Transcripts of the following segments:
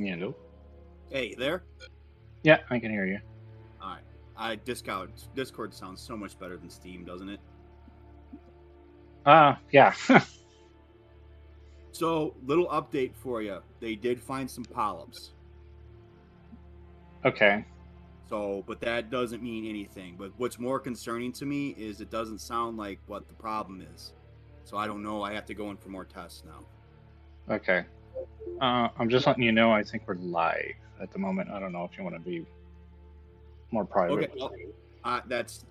Yeah, hello. Hey, there? Yeah, I can hear you. All right. Discord sounds so much better than Steam, doesn't it? Yeah. So, little update for you. They did find some polyps. Okay. So, but that doesn't mean anything. But what's more concerning to me is it doesn't sound like what the problem is. So I don't know. I have to go in for more tests now. Okay. I'm just letting you know I think we're live at the moment. I don't know if you want to be more private. Okay. Well, that's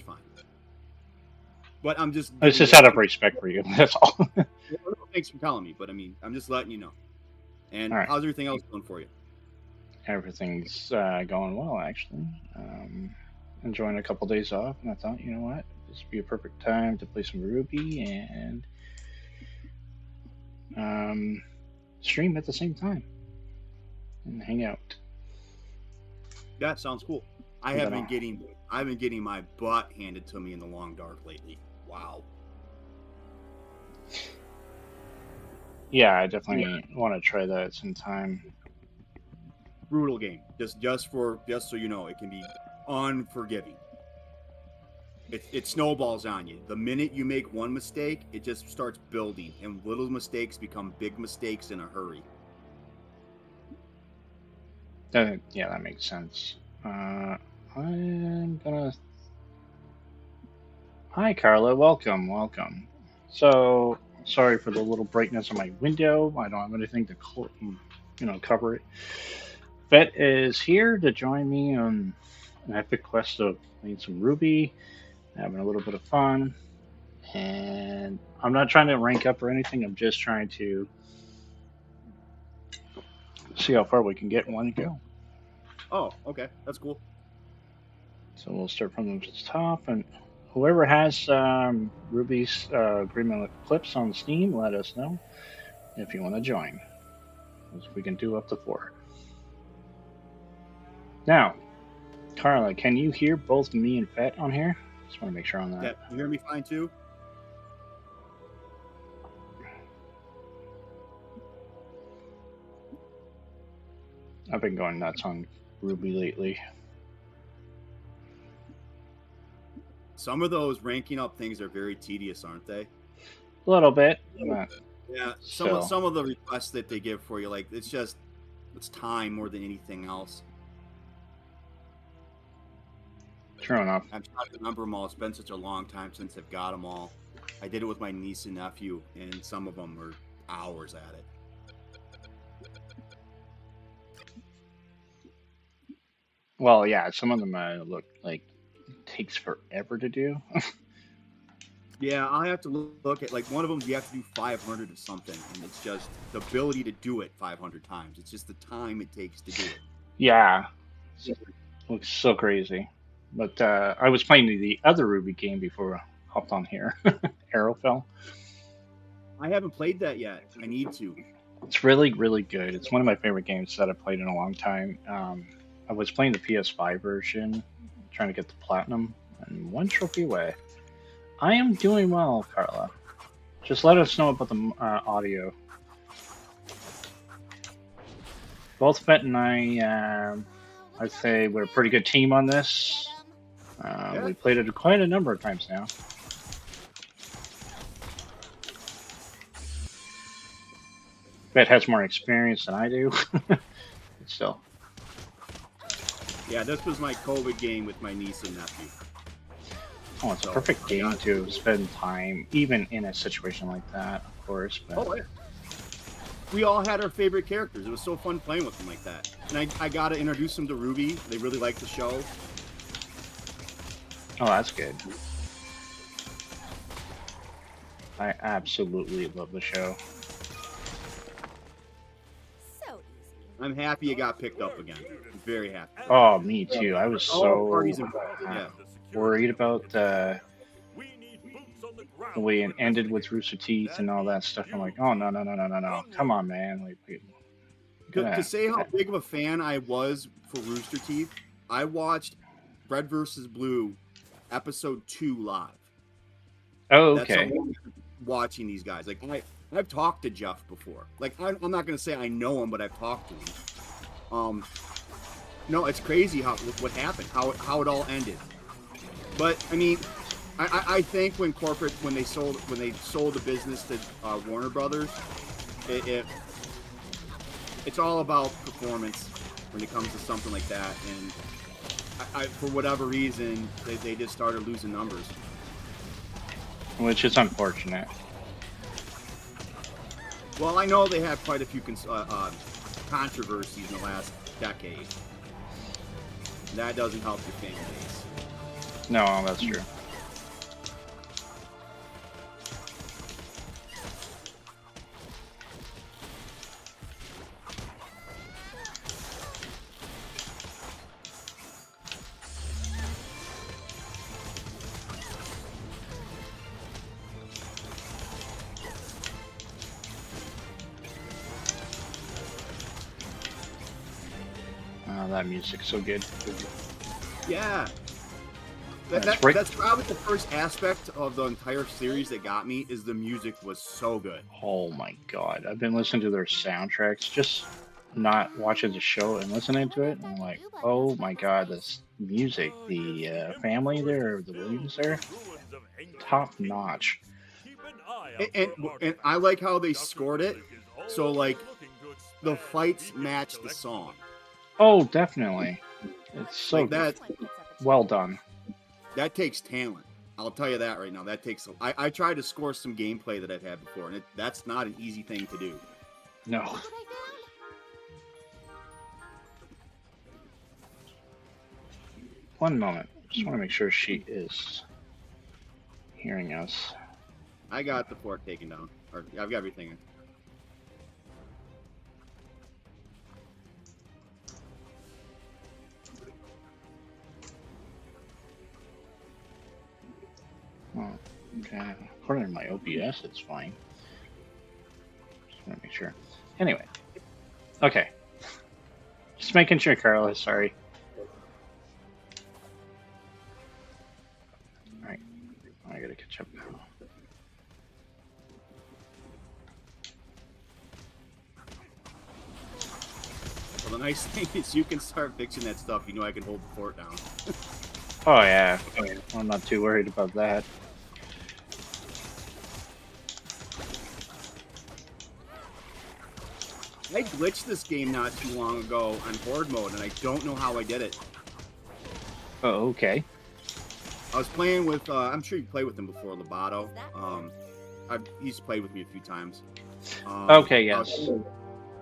fine. But I'm just. It's just out of respect for you. That's all. Thanks for telling me. But I mean, I'm just letting you know. And All right. how's everything else going for you? Everything's going well, actually. Enjoying a couple days off, and I thought, you know what, this would be a perfect time to play some RWBY and stream at the same time and hang out. That sounds cool. I've been getting my butt handed to me in the long dark lately. Wow. Yeah, I definitely want to try that sometime. Brutal game. Just so you know, it can be unforgiving. It snowballs on you. The minute you make one mistake, it just starts building, and little mistakes become big mistakes in a hurry. Yeah, that makes sense. I'm gonna. Hi, Carla. Welcome. So, sorry for the little brightness on my window. I don't have anything to, cover it. Vet is here to join me on an epic quest of playing some RWBY, having a little bit of fun. And I'm not trying to rank up or anything. I'm just trying to see how far we can get in one go. Oh, okay. That's cool. So we'll start from the top, and whoever has RWBY's Grimm Eclipse on Steam, let us know if you want to join. We can do up to 4. Now, Carla, can you hear both me and Fett on here? Just want to make sure on that. Yeah, you hear me fine too? I've been going nuts on RWBY lately. Some of those ranking up things are very tedious, aren't they? A little bit. Yeah, some of the requests that they give for you, like it's time more than anything else. True enough. I'm trying to remember them all. It's been such a long time since I've got them all. I did it with my niece and nephew, and some of them were hours at it. Well, yeah, some of them look like takes forever to do. Yeah, I'll have to look at like one of them. You have to do 500 or something, and it's just the ability to do it 500 times. It's just the time it takes to do it. Yeah, looks so crazy. But I was playing the other Ruby game before I hopped on here, Arrowfell. I haven't played that yet. I need to. It's really, really good. It's one of my favorite games that I've played in a long time. I was playing the PS5 version, trying to get the platinum, and one trophy away. I am doing well, Carla. Just let us know about the audio. Both Bet and I'd say we're a pretty good team on this. Yeah. We played it quite a number of times now. Bet has more experience than I do. But still. Yeah, this was my COVID game with my niece and nephew. Oh, it's a perfect game to spend time, even in a situation like that, of course. But... Oh, yeah. We all had our favorite characters. It was so fun playing with them like that. And I got to introduce them to RWBY. They really like the show. Oh, that's good. I absolutely love the show. I'm happy it got picked up again. I'm very happy. Oh, me too. I was so yeah. worried about the way it ended with Rooster Teeth and all that stuff. I'm like, oh no! Come on, man! Like, to say how big of a fan I was for Rooster Teeth, I watched Red vs. Blue episode 2 live. Oh, okay. That's watching these guys. Like I've talked to Jeff before. Like I'm not gonna say I know him, but I've talked to him. No, it's crazy what happened, how it all ended. But I mean, I think when they sold the business to Warner Brothers, it's all about performance when it comes to something like that. And for whatever reason, they just started losing numbers, which is unfortunate. Well, I know they had quite a few controversies in the last decade. That doesn't help your fan base. No, that's true. That music's so good. Yeah. That's probably the first aspect of the entire series that got me, is the music was so good. Oh my god. I've been listening to their soundtracks, just not watching the show and listening to it. And I'm like, oh my god, this music, the family there, the Williams there, top notch. And I like how they scored it. So like the fights match the song. Oh, definitely. It's so like that. Well done. That takes talent. I'll tell you that right now. That takes. I tried to score some gameplay that I've had before, and that's not an easy thing to do. No. One moment. Just want to make sure she is hearing us. I got the fort taken down. Or I've got everything. Oh, okay. According to my OBS, it's fine. Just want to make sure. Anyway. Okay. Just making sure, Carla. Sorry. Alright. I gotta catch up now. Well, the nice thing is you can start fixing that stuff. You know I can hold the fort down. Oh, yeah. I'm not too worried about that. I glitched this game not too long ago on horde mode, and I don't know how I did it. Oh, okay. I was playing with, I'm sure you played with him before, Lobato. He's played with me a few times. Okay, yes.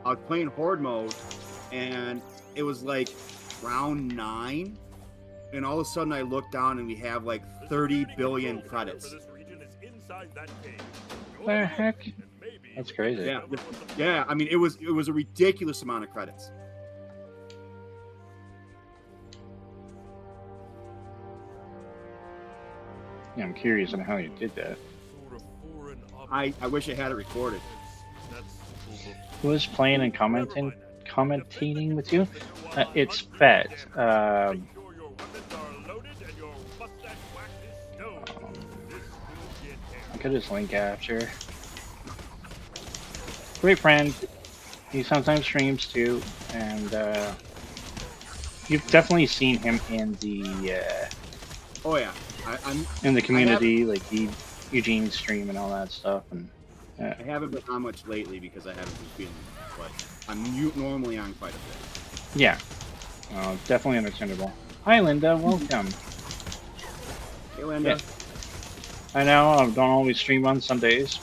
I was playing horde mode, and it was like round 9, and all of a sudden I look down and we have like 30 billion credits. The heck? That's crazy. Yeah. I mean, it was a ridiculous amount of credits. Yeah, I'm curious on how you did that. I wish I had it recorded. Who is playing and commentating with you? It's Fett. I'll get his link after. Great friend. He sometimes streams too, and you've definitely seen him in the. Oh yeah, I'm in the community, like Eugene's stream and all that stuff, and. I haven't been on much lately because I haven't been feeling it, but I'm normally on quite a bit. Yeah, definitely understandable. Hi, Linda. Welcome. Hey, Linda. Yeah. I know I don't always stream on Sundays,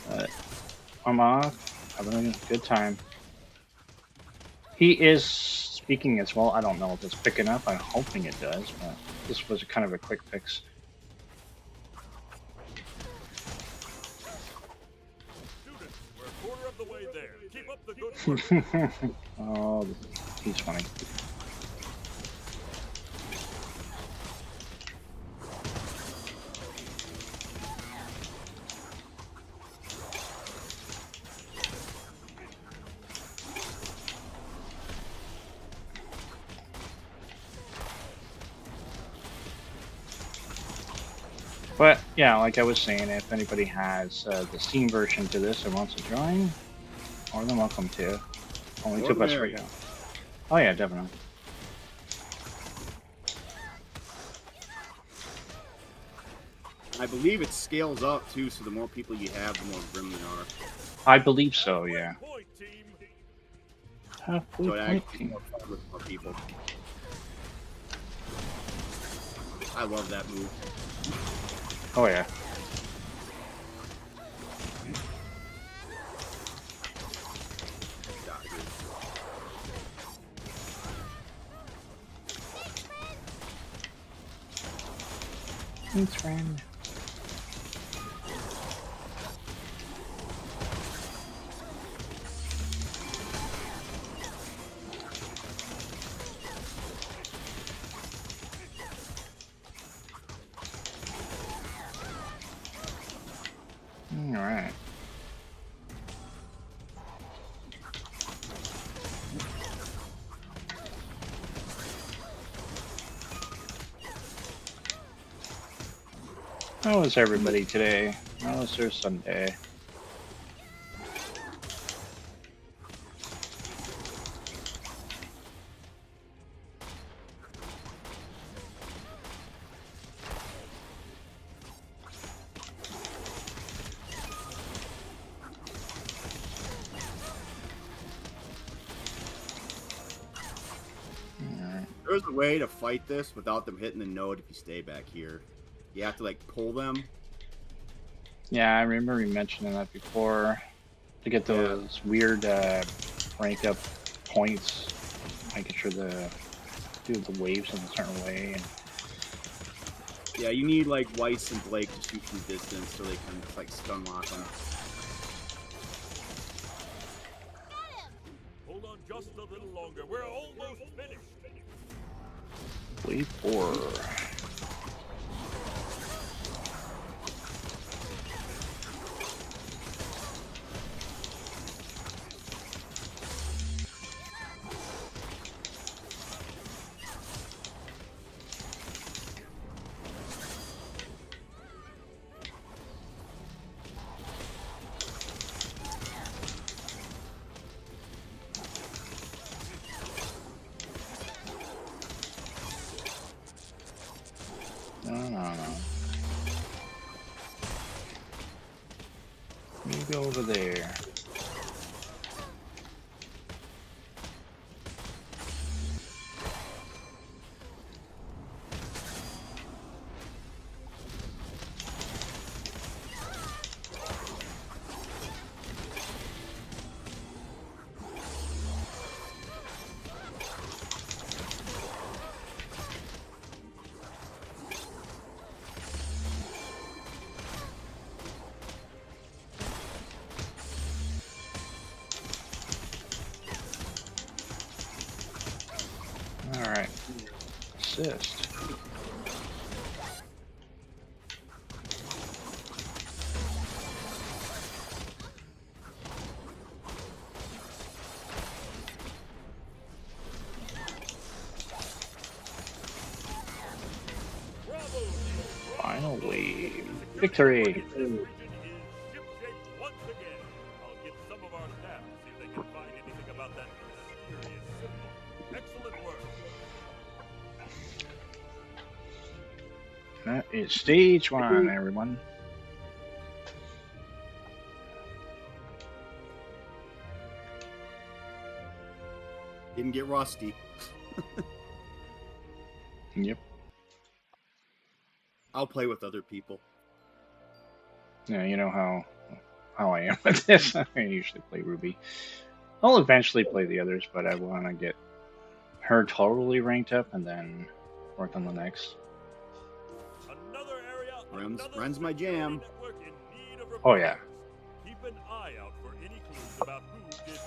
but I'm off, having a good time. He is speaking as well. I don't know if it's picking up. I'm hoping it does, but this was kind of a quick fix. Oh, he's funny. But yeah, like I was saying, if anybody has the Steam version to this and wants to join, more than welcome to. Only 2 of us right now. Oh yeah, definitely. I believe it scales up too, so the more people you have, the more Grimm you are. I believe so, yeah. Halfway So it point actually team. more fun with more people. I love that move. Oh yeah. Thanks, friend. All right. How was everybody today? How was their Sunday? There's a way to fight this without them hitting the node if you stay back here. You have to like pull them. Yeah, I remember you mentioning that before. To get those weird rank up points, making sure to do the waves in a certain way. And... yeah, you need like Weiss and Blake to shoot from distance so they can like stun lock them. Hold on just a little longer. We're almost finished. Wave 4. No. You go over there. Alright. Assist. Finally. Victory! That is stage 1, everyone. Didn't get rusty. Yep. I'll play with other people. Yeah, you know how I am with this. I usually play RWBY. I'll eventually play the others, but I want to get her totally ranked up and then work on the next. Ren's my jam. Oh yeah. Keep an eye out for any clues about who did this.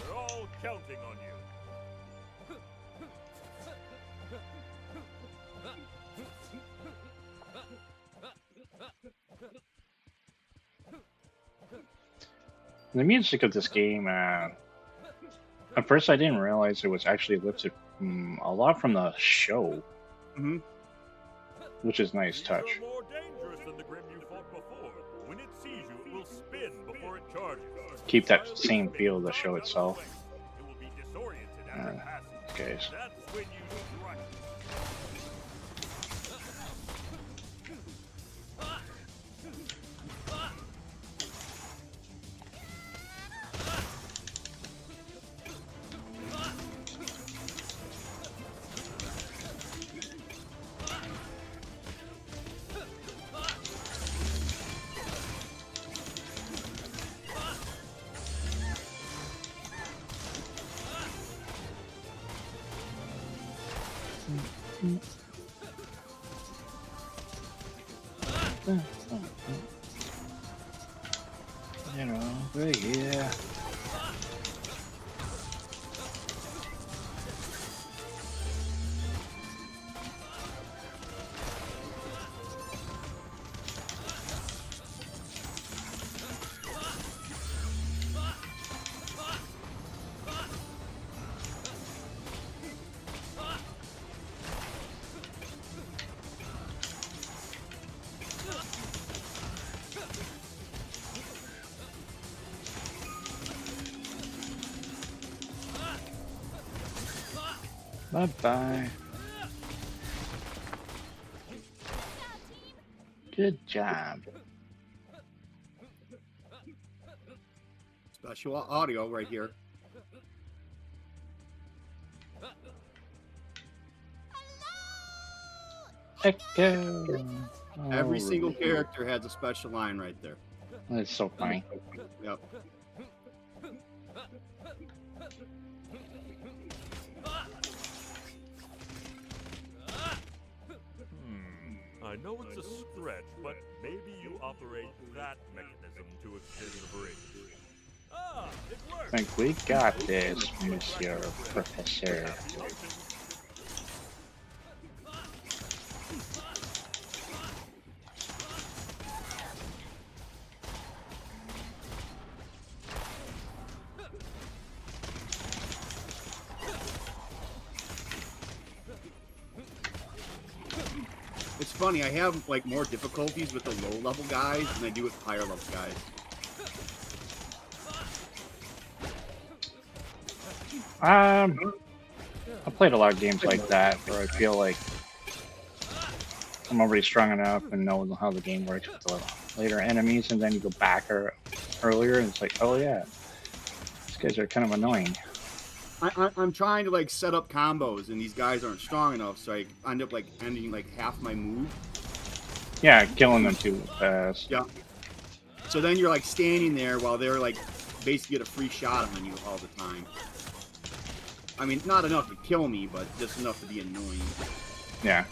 We're all counting on you. The music of this game, at first I didn't realize it was actually lifted a lot from the show, which is a nice touch. You're more dangerous than the Grimm you fought before. When it sees you, it will spin before it charges. Keep that same feel of the show itself. It will be disoriented as it passes. Guys. That's when you strike. You know, but yeah. Bye-bye. Good job. Special audio right here. Echo. Every Oh, single really? character has a special line right there. That's so funny. Yep. I know it's a stretch, but maybe you operate that mechanism to extend the bridge. Ah, it works! I think we got this, Monsieur Professor. It's funny, I have like more difficulties with the low level guys than I do with higher level guys. I played a lot of games like that where I feel like I'm already strong enough and know how the game works with the later enemies, and then you go back earlier and it's like, oh yeah, these guys are kind of annoying. I'm trying to like set up combos and these guys aren't strong enough, so I end up like ending like half my move. Yeah, killing them too fast. Yeah. So then you're like standing there while they're like basically get a free shot on you all the time. I mean, not enough to kill me, but just enough to be annoying. Yeah.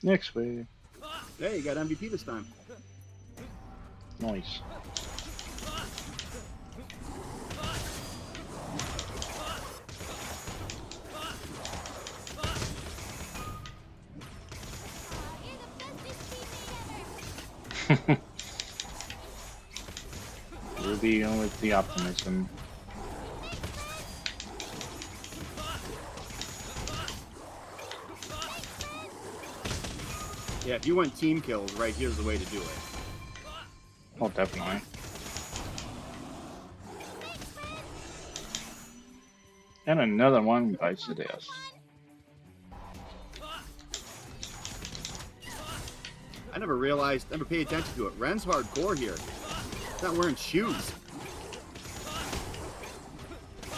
Next week. Hey, you got MVP this time. Nice. Ruby with the optimism. Yeah, if you want team kills, right here's the way to do it. Oh, definitely. And another one bites the dust. I never realized, never paid attention to it. Ren's hardcore here. He's not wearing shoes.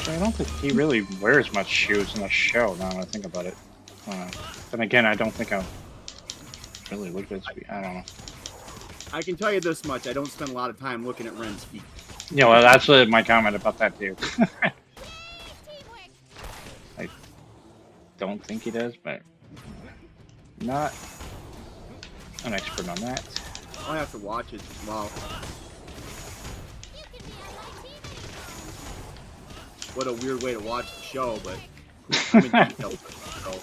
I don't think he really wears much shoes in the show, now that I think about it. Then again, I don't think I've really looked at his feet. I don't know. I can tell you this much, I don't spend a lot of time looking at Ren's feet. Yeah, well, that's my comment about that, too. I don't think he does, but not an expert on that. I'll have to watch it. Wow. What a weird way to watch the show, but I'm in detail with it, so.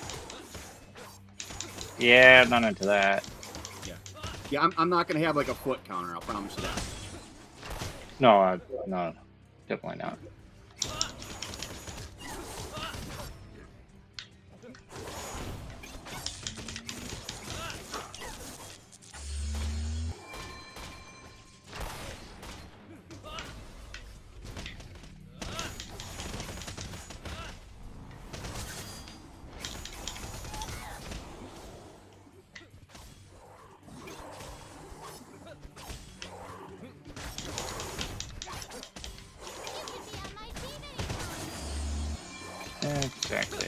Yeah, I'm not into that. Yeah, I'm not going to have like a foot counter, I'll promise you that. No, no, definitely not. Exactly.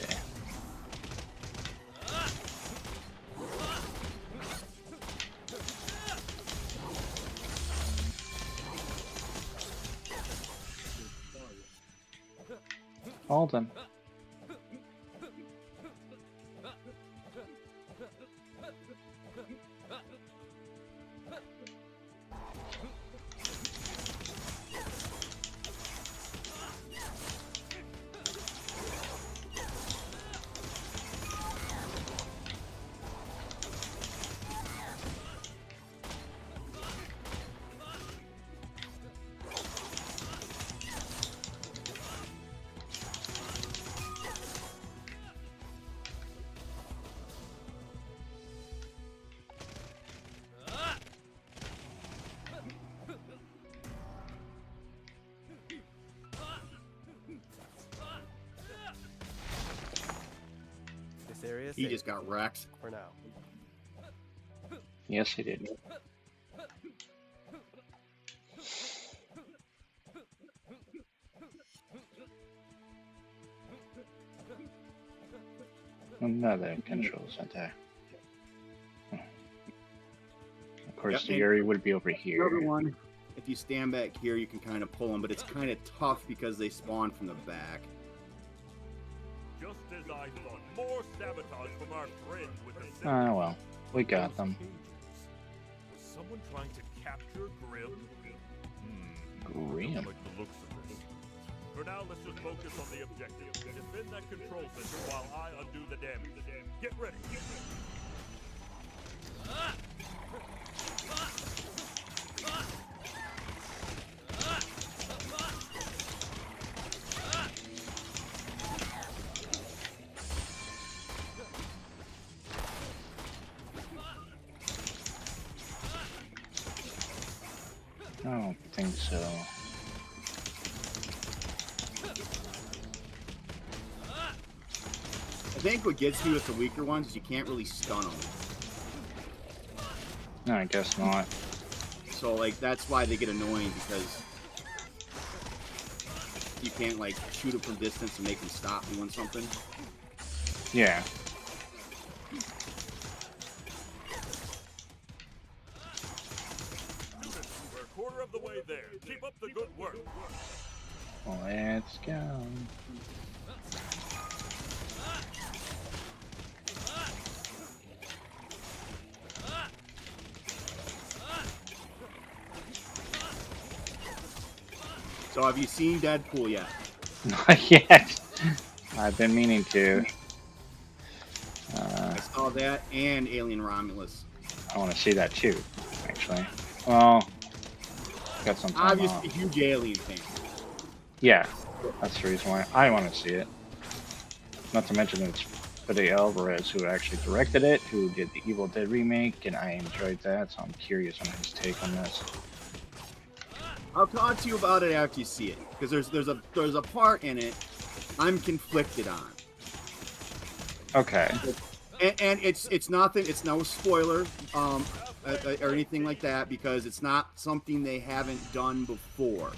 All done. He just got wrecked. For now. Yes, he did. Another control center. Of course, the area would be over here. Another one. If you stand back here, you can kind of pull them, but it's kind of tough because they spawn from the back. Just as I thought, more sabotage from our friends with the Oh well, we got them. Was someone trying to capture Grimm? Grimm? I don't like the looks of this. For now, let's just focus on the objective. Defend that control center while I undo the damage. Get ready. I don't think so. I think what gets you with the weaker ones is you can't really stun them. No, I guess not. So, like, that's why they get annoying, because you can't, like, shoot them from distance and make them stop doing something. Yeah. We're a quarter of the way there. Keep up the good work. Let's go. So have you seen Deadpool yet? Not yet. I've been meaning to. I saw that and Alien Romulus. I want to see that too, actually. Well, got some time Obviously, off. huge Alien fan. Yeah, that's the reason why I want to see it. Not to mention it's Fede Alvarez who actually directed it, who did the Evil Dead remake, and I enjoyed that, so I'm curious on his take on this. I'll talk to you about it after you see it, because there's a part in it I'm conflicted on. Okay. And it's nothing. It's no spoiler or anything like that, because it's not something they haven't done before.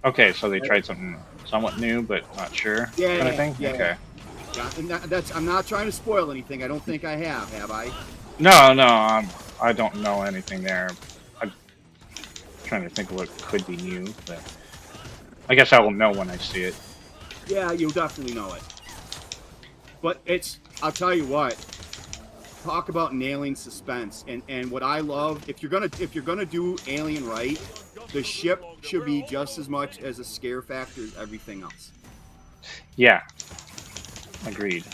Okay, so they tried something somewhat new, but not sure, Yeah, kind of thing? yeah. Okay. Yeah, and that's. I'm not trying to spoil anything. I don't think I have I? No, I don't know anything there. I'm trying to think of what could be new, but I guess I will know when I see it. Yeah, you'll definitely know it. But I'll tell you what. Talk about nailing suspense, and what I love, if you're gonna do Alien right, the ship should be just as much as a scare factor as everything else. Yeah. Agreed.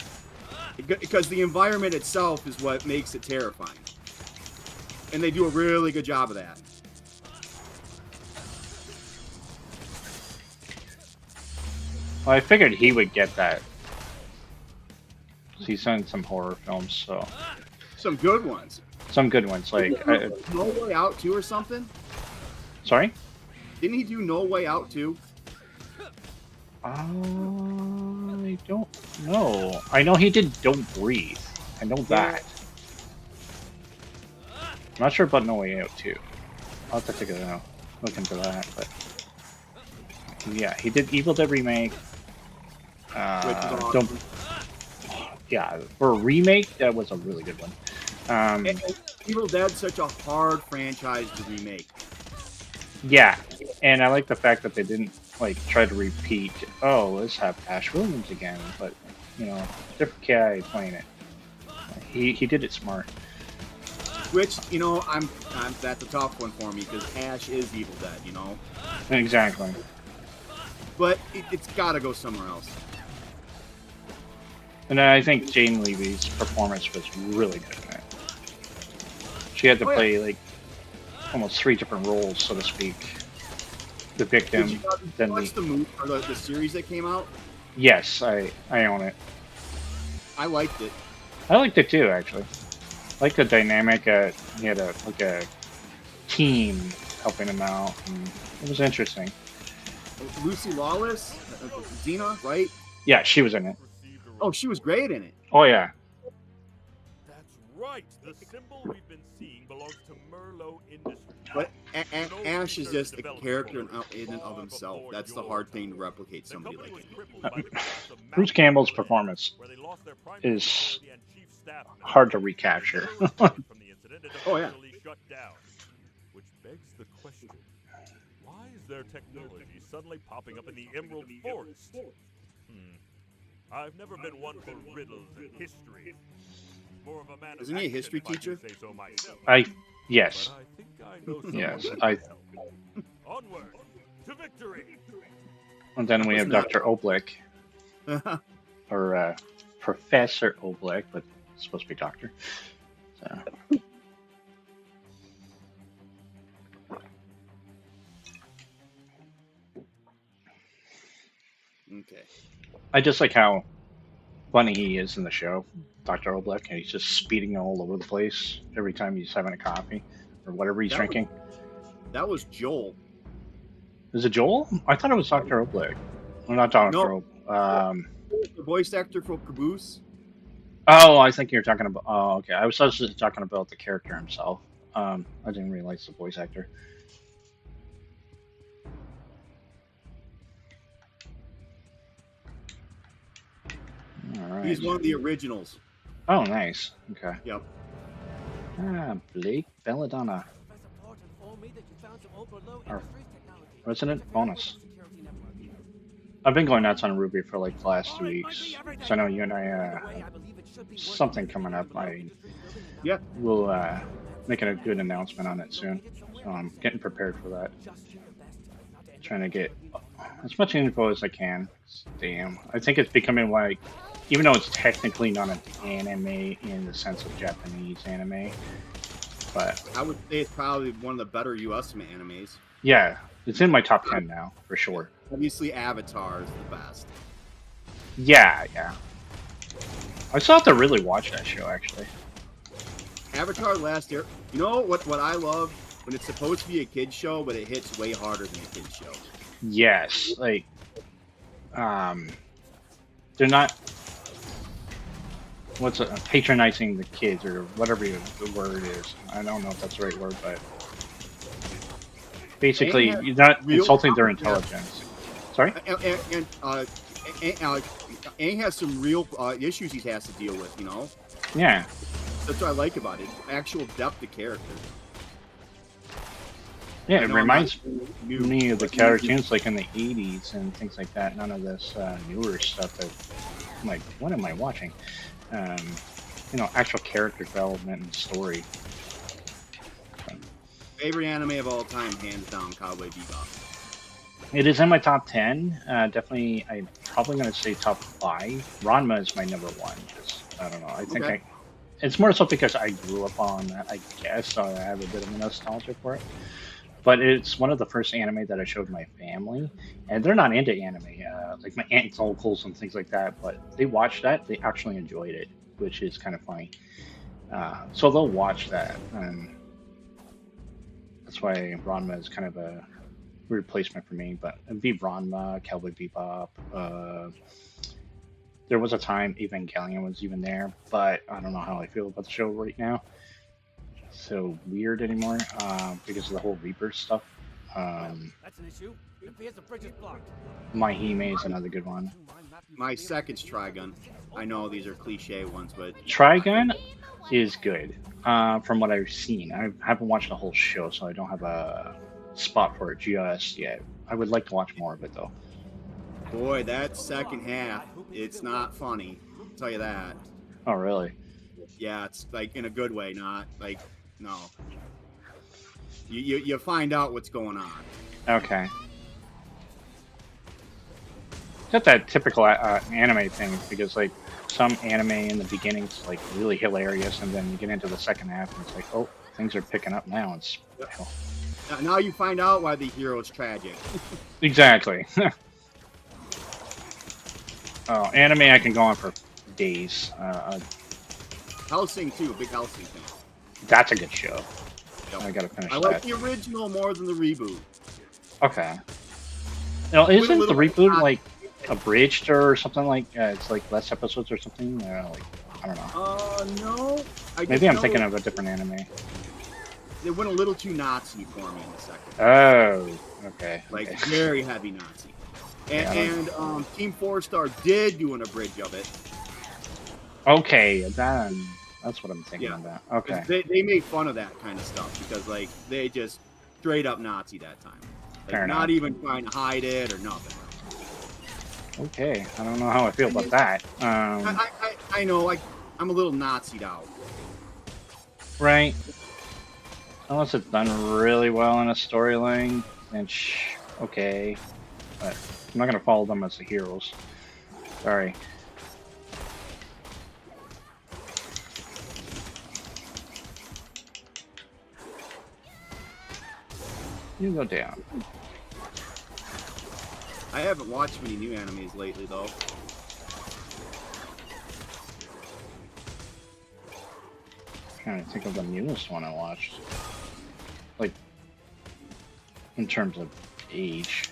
Because the environment itself is what makes it terrifying. And they do a really good job of that. Well, I figured he would get that. He's done some horror films, so Some good ones. some good ones. Like, No Way Out 2 or something? sorry. Didn't he do No Way Out 2? I don't know. I know he did Don't Breathe. I know that. I'm not sure about No Way Out too. I'll have to take a look into that. But yeah, he did Evil Dead remake. Which is awesome. Don't. Yeah, for a remake, that was a really good one. And Evil Dead's such a hard franchise to remake. Yeah, and I like the fact that they didn't like try to repeat. Oh, let's have Ash Williams again, but you know, different guy playing it. He did it smart. Which, you know, that's a tough one for me, because Ash is Evil Dead, you know? Exactly. But it's got to go somewhere else. And I think Jane Levy's performance was really good in it. She had to play like almost 3 different roles, so to speak. The victim, Did you then watch the movie or the series that came out? Yes, I own it. I liked it. I liked it too, actually. I like the dynamic. He had a team helping him out, and it was interesting. Lucy Lawless, Xena, right? Yeah, she was in it. Oh, she was great in it. Oh yeah. That's right. The symbol we've been seeing belongs to Merlot Industries. But Ash is just a character in and of himself. That's the hard thing to replicate somebody like him. Bruce Campbell's performance is hard to recapture. Oh yeah. Which begs the question: why is their technology suddenly popping up in the Emerald Forest? I've never been one for riddles and history. More of a man of Isn't he a action, history if I do teacher? say so myself. Yes. But I think I know someone Yes, who can I. help. Onward to victory. And then we have Dr. Oblick, Oh, or Professor Oblick, but it's supposed to be Doctor. So. okay. I just like how funny he is in the show, Dr. Oblick, and he's just speeding all over the place every time he's having a coffee or whatever he's drinking. That was Joel. Is it Joel? I thought it was Dr. Oblick. I'm not Dr. No. Oblick. The voice actor for Caboose. Oh, I think you're talking about. Oh, okay. I was just talking about the character himself. I didn't realize the voice actor. All right. He's one of the originals. Oh, nice. Okay. Yep. Blake Belladonna, our resident bonus. I've been going nuts on RWBY for like the last 2 weeks. So I know you and I something coming up. We'll making a good announcement on it soon. So I'm getting prepared for that. Trying to get as much info as I can. Damn, I think it's becoming like, even though it's technically not an anime in the sense of Japanese anime, but I would say it's probably one of the better U.S. animes. yeah, it's in my top 10 now for sure. Obviously, Avatar is the best. Yeah, yeah. I still have to really watch that show actually. Avatar last year. You know what I love? When it's supposed to be a kid's show, but it hits way harder than a kid's show. Yes, like, they're not patronizing the kids or whatever the word is. I don't know if that's the right word, but basically you're not insulting their intelligence. Sorry? And Aang has some real issues he has to deal with, you know? Yeah. That's what I like about it. Actual depth of character. Yeah, it reminds me of the cartoons like in the 80s and things like that. None of this newer stuff that, I'm like, what am I watching? You know, actual character development and story. Favorite anime of all time, hands down, Cowboy Bebop. It is in my top 10. Definitely, I'm probably going to say top 5. Ranma is my number 1. Just, I don't know. I think it's more so because I grew up on that, I guess, so I have a bit of nostalgia for it. But it's one of the first anime that I showed my family, and they're not into anime, like my aunts, uncles, and things like that. But they watched that; they actually enjoyed it, which is kind of funny. So they'll watch that, and that's why Ranma is kind of a replacement for me. But it'd be Ranma, Cowboy Bebop. There was a time Evangelion was even there, but I don't know how I feel about the show right now. So weird anymore because of the whole Reaper stuff. That's an issue. It appears the bridge is blocked. My Hime is another good one. My second's Trigun. I know these are cliche ones, but Trigun is good from what I've seen. I haven't watched the whole show, so I don't have a spot for it just yet. I would like to watch more of it though. boy, that second half, it's not funny. I'll tell you that. Oh really? Yeah, it's like in a good way, not like no. You find out what's going on. Okay. Got that typical anime thing because like some anime in the beginning's like really hilarious, and then you get into the second half and it's like, oh, things are picking up now. It's Now you find out why the hero's tragic. exactly. Oh, anime I can go on for days. Hellsing too, big Hellsing fan. That's a good show. Yep. I gotta finish I that. like the original more than the reboot. Okay. Now, isn't the little reboot like abridged or something like? It's like less episodes or something. Like I don't know. No. Maybe I'm thinking of a different anime. They went a little too Nazi for me in the second. Oh, okay. Like okay. very heavy Nazi. And Team 4-Star did do an abridge of it. Okay, then that's what I'm thinking about. Okay. They made fun of that kind of stuff because like they just straight up Nazi that time. Like Fair not enough. even trying to hide it or nothing. Okay, I don't know how I feel about that. I know, like I'm a little Nazi'd out. Right. Unless it's done really well in a storyline, then okay. But I'm not gonna follow them as the heroes. Sorry. You go down. I haven't watched many new animes lately though. I'm trying to think of the newest one I watched. Like, in terms of age.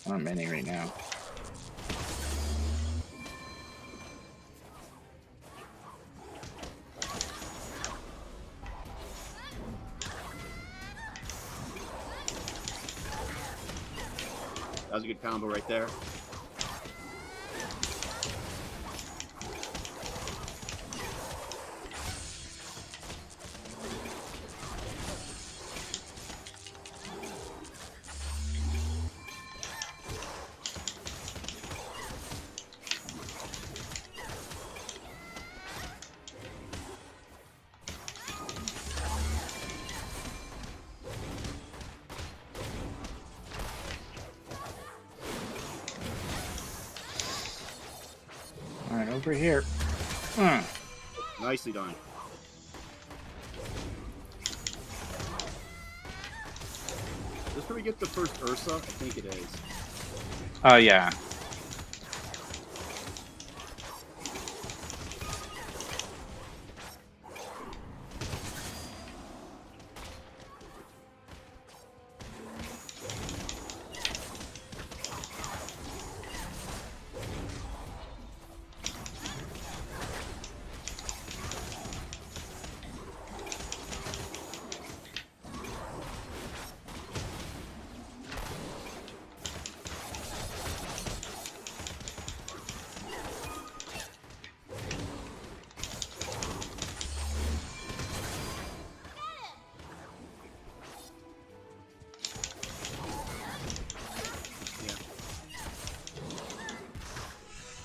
Not many right now. That was a good combo right there. over here. Hmm. Nicely done. Is this where we get the first Ursa? I think it is. Oh, yeah.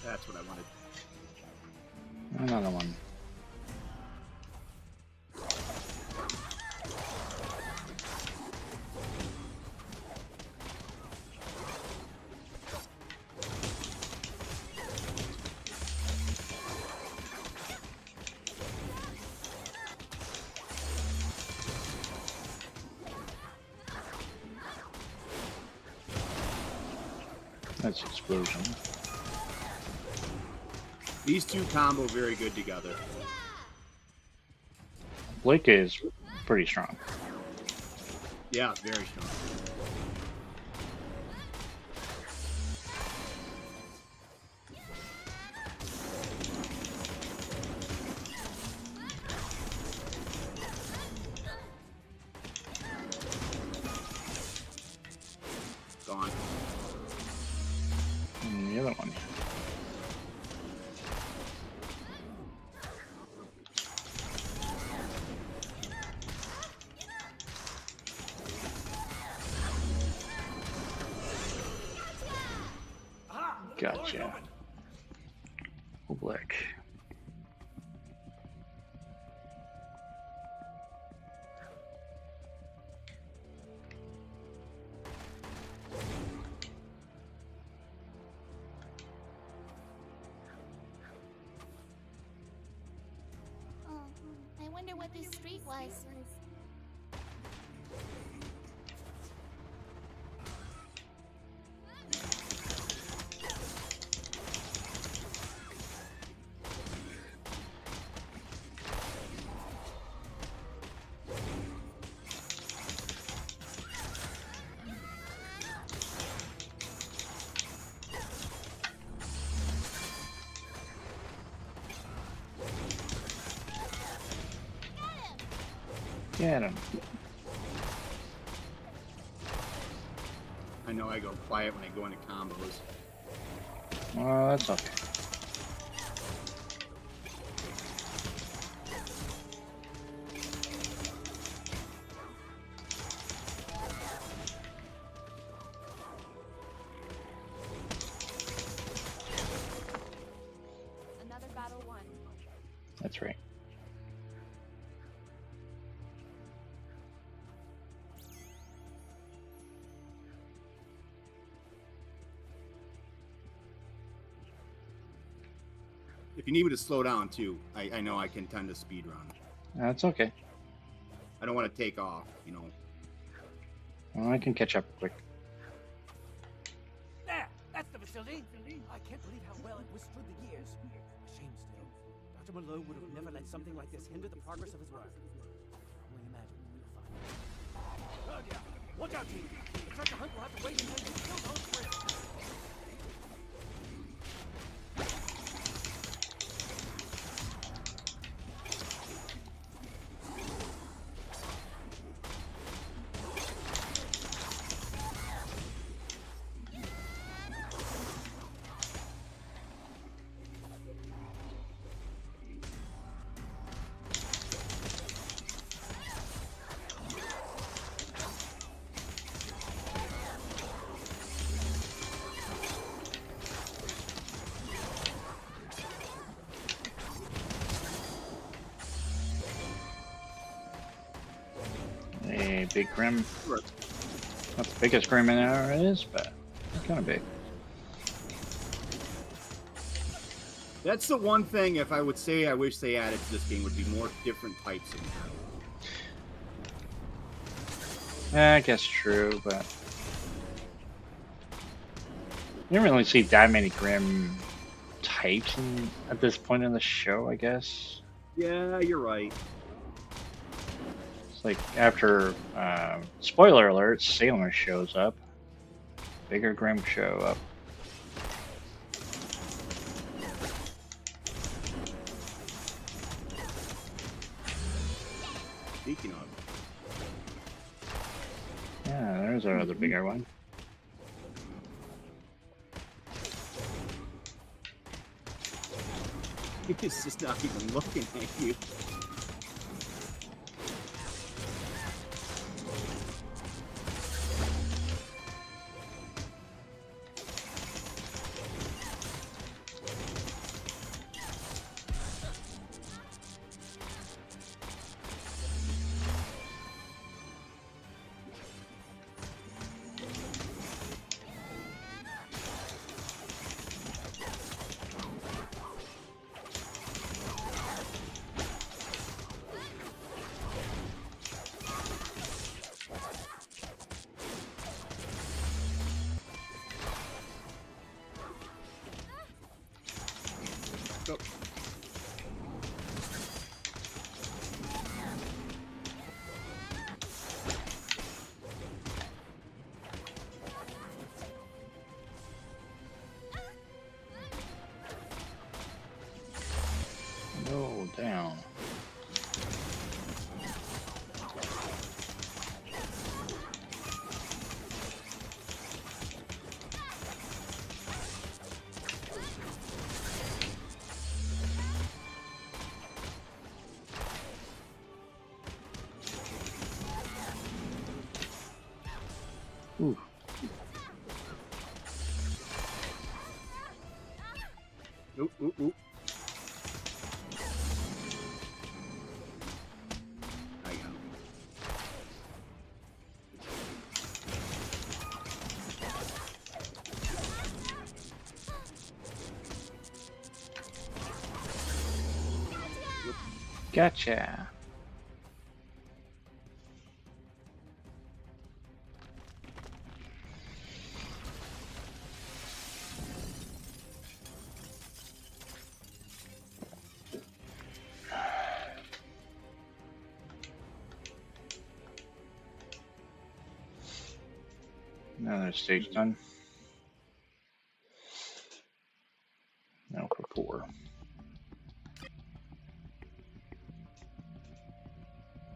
That's what I wanted. Another one. That's explosion. These two combo very good together. Blake is pretty strong. Yeah, very strong. Gone. And the other one. Gotcha. Black. Oh, I wonder what this street was. Get him. I know I go quiet when I go into combos. Well, that's okay. Another battle won. That's right. If you need me to slow down too, I know I can tend to speed run. That's okay. I don't want to take off, you know. Well, I can catch up quick. There! That's the facility! I can't believe how well it withstood the years. A shame still. Dr. Malone would have never let something like this hinder the progress of his work. Only imagine when we'll find it. Oh yeah! Watch out, team! The treasure hunt will have to wait until you still don't swim! A big Grimm. Not the biggest Grimm in there is, but it's kind of big. That's the one thing, if I would say I wish they added to this game, would be more different types of battle. I guess true, but you don't really see that many Grimm types at this point in the show, I guess. Yeah, you're right. It's like after, spoiler alert, Sailor shows up. Bigger Grimm show up. Speaking of. Yeah, there's our other bigger one. He's just not even looking at you. Go. Roll down. Ooh. Ooh, ooh, ooh. I got him. Gotcha. Another stage done. Now for 4.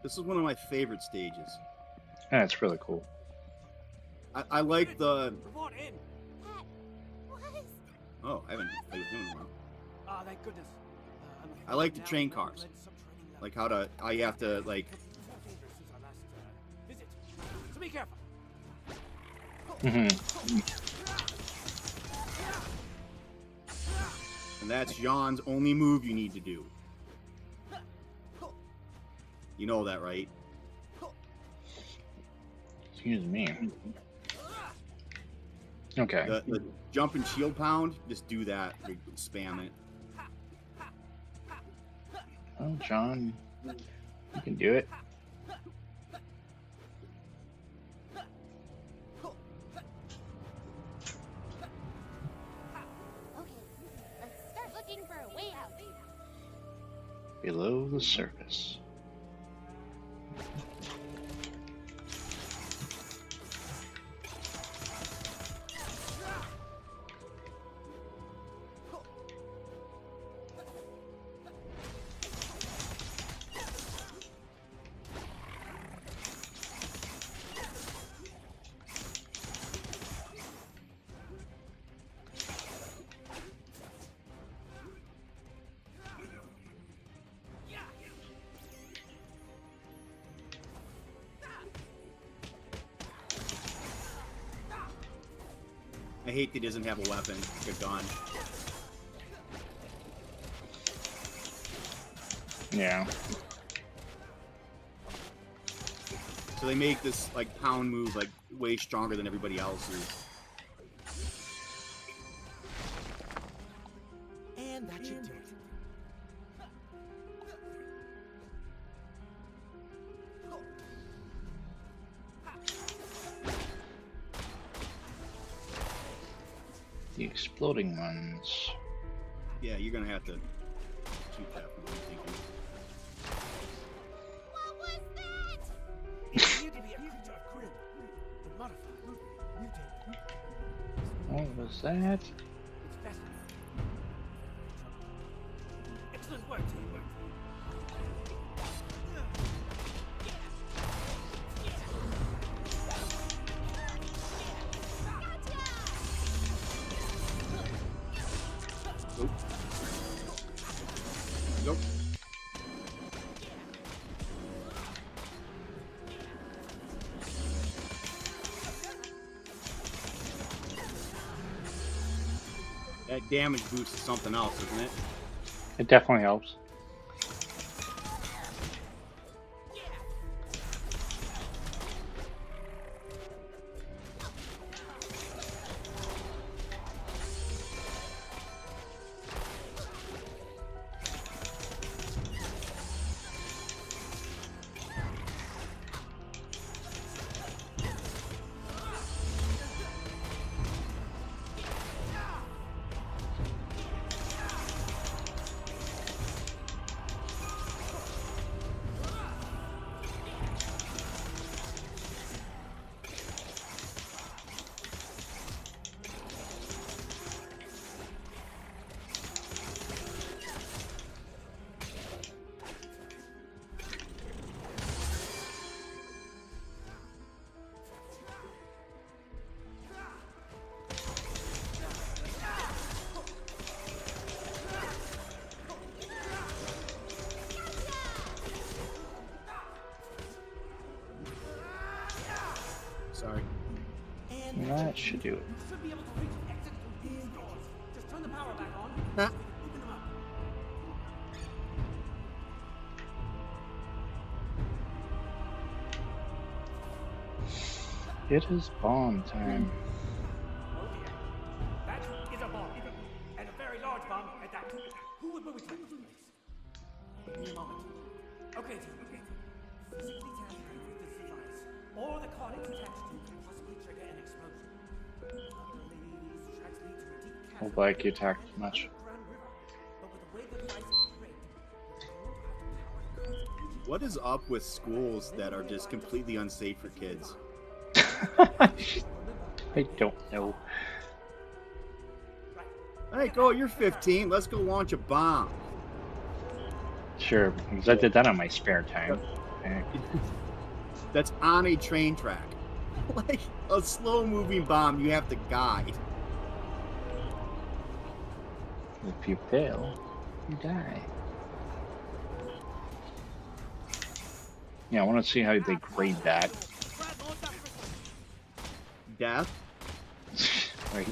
This is one of my favorite stages. Yeah, it's really cool. I like the. Report in. Pat, what? Oh, I haven't played with him in a while. Ah, thank goodness. I like the train cars. Like how you have to like. Visit. So be careful. And that's Jan's only move you need to do. You know that, right? Excuse me. Okay. The jump and shield pound, just do that. Spam it. Oh, John, you can do it. Okay, let's start looking for a way out. Below the surface. I hate that he doesn't have a weapon. Good gun. Yeah. So they make this like pound move like way stronger than everybody else's. And that should do the exploding ones. Yeah, you're gonna have to shoot that from what I'm thinking. What was that? It appeared to be a creature of Grimm, but modified, mutated. What was that? It's fascinating. Excellent work, team. Nope. That damage boost is something else, isn't it? It definitely helps. Sorry. And That should do it. you should be able to reach an exit through these doors. Just turn the power back on. Huh? So we can open them up. It is bomb time. Oh dear. That is a bomb. And a very large bomb at that. Who would move it to this place? Give me a moment. Okay, team. Physically tamper with this device, or the card it's attached to can possibly trigger an explosion. Ultimately, these tracks lead to a deep chasm Hope like you attacked much. underground river. But with the way the device is rigged, we're going to have the power to cause collision. What is up with schools that are just completely unsafe for kids? I don't know. Hey, go, you're 15. Let's go launch a bomb. Sure, because I did that on my spare time. Okay. That's on a train track. Like a slow-moving bomb, you have to guide. If you fail, you die. Yeah, I want to see how they grade that. Death? Right.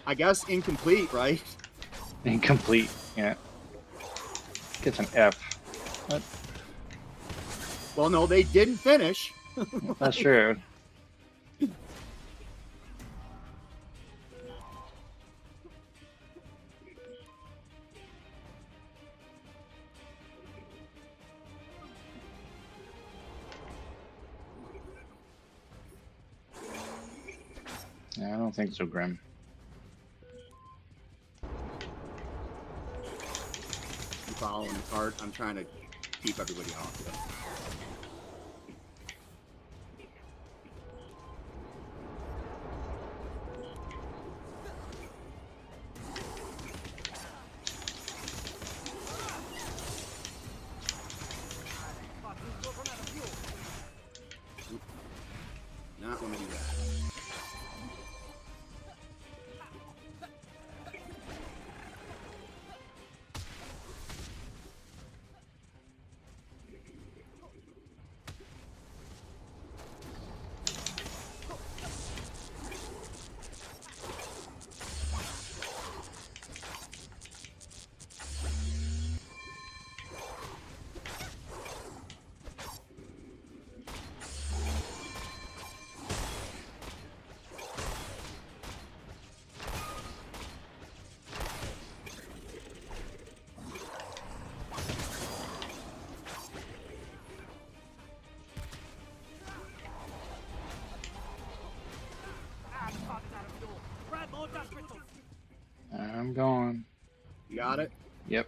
I guess incomplete, right? Incomplete. Yeah. Gets an F. What? Well, no, they didn't finish. That's true. Yeah, I don't think so, Grimm. I'm following the cart. I'm trying to keep everybody off of it. Not want to do that. got it? Yep.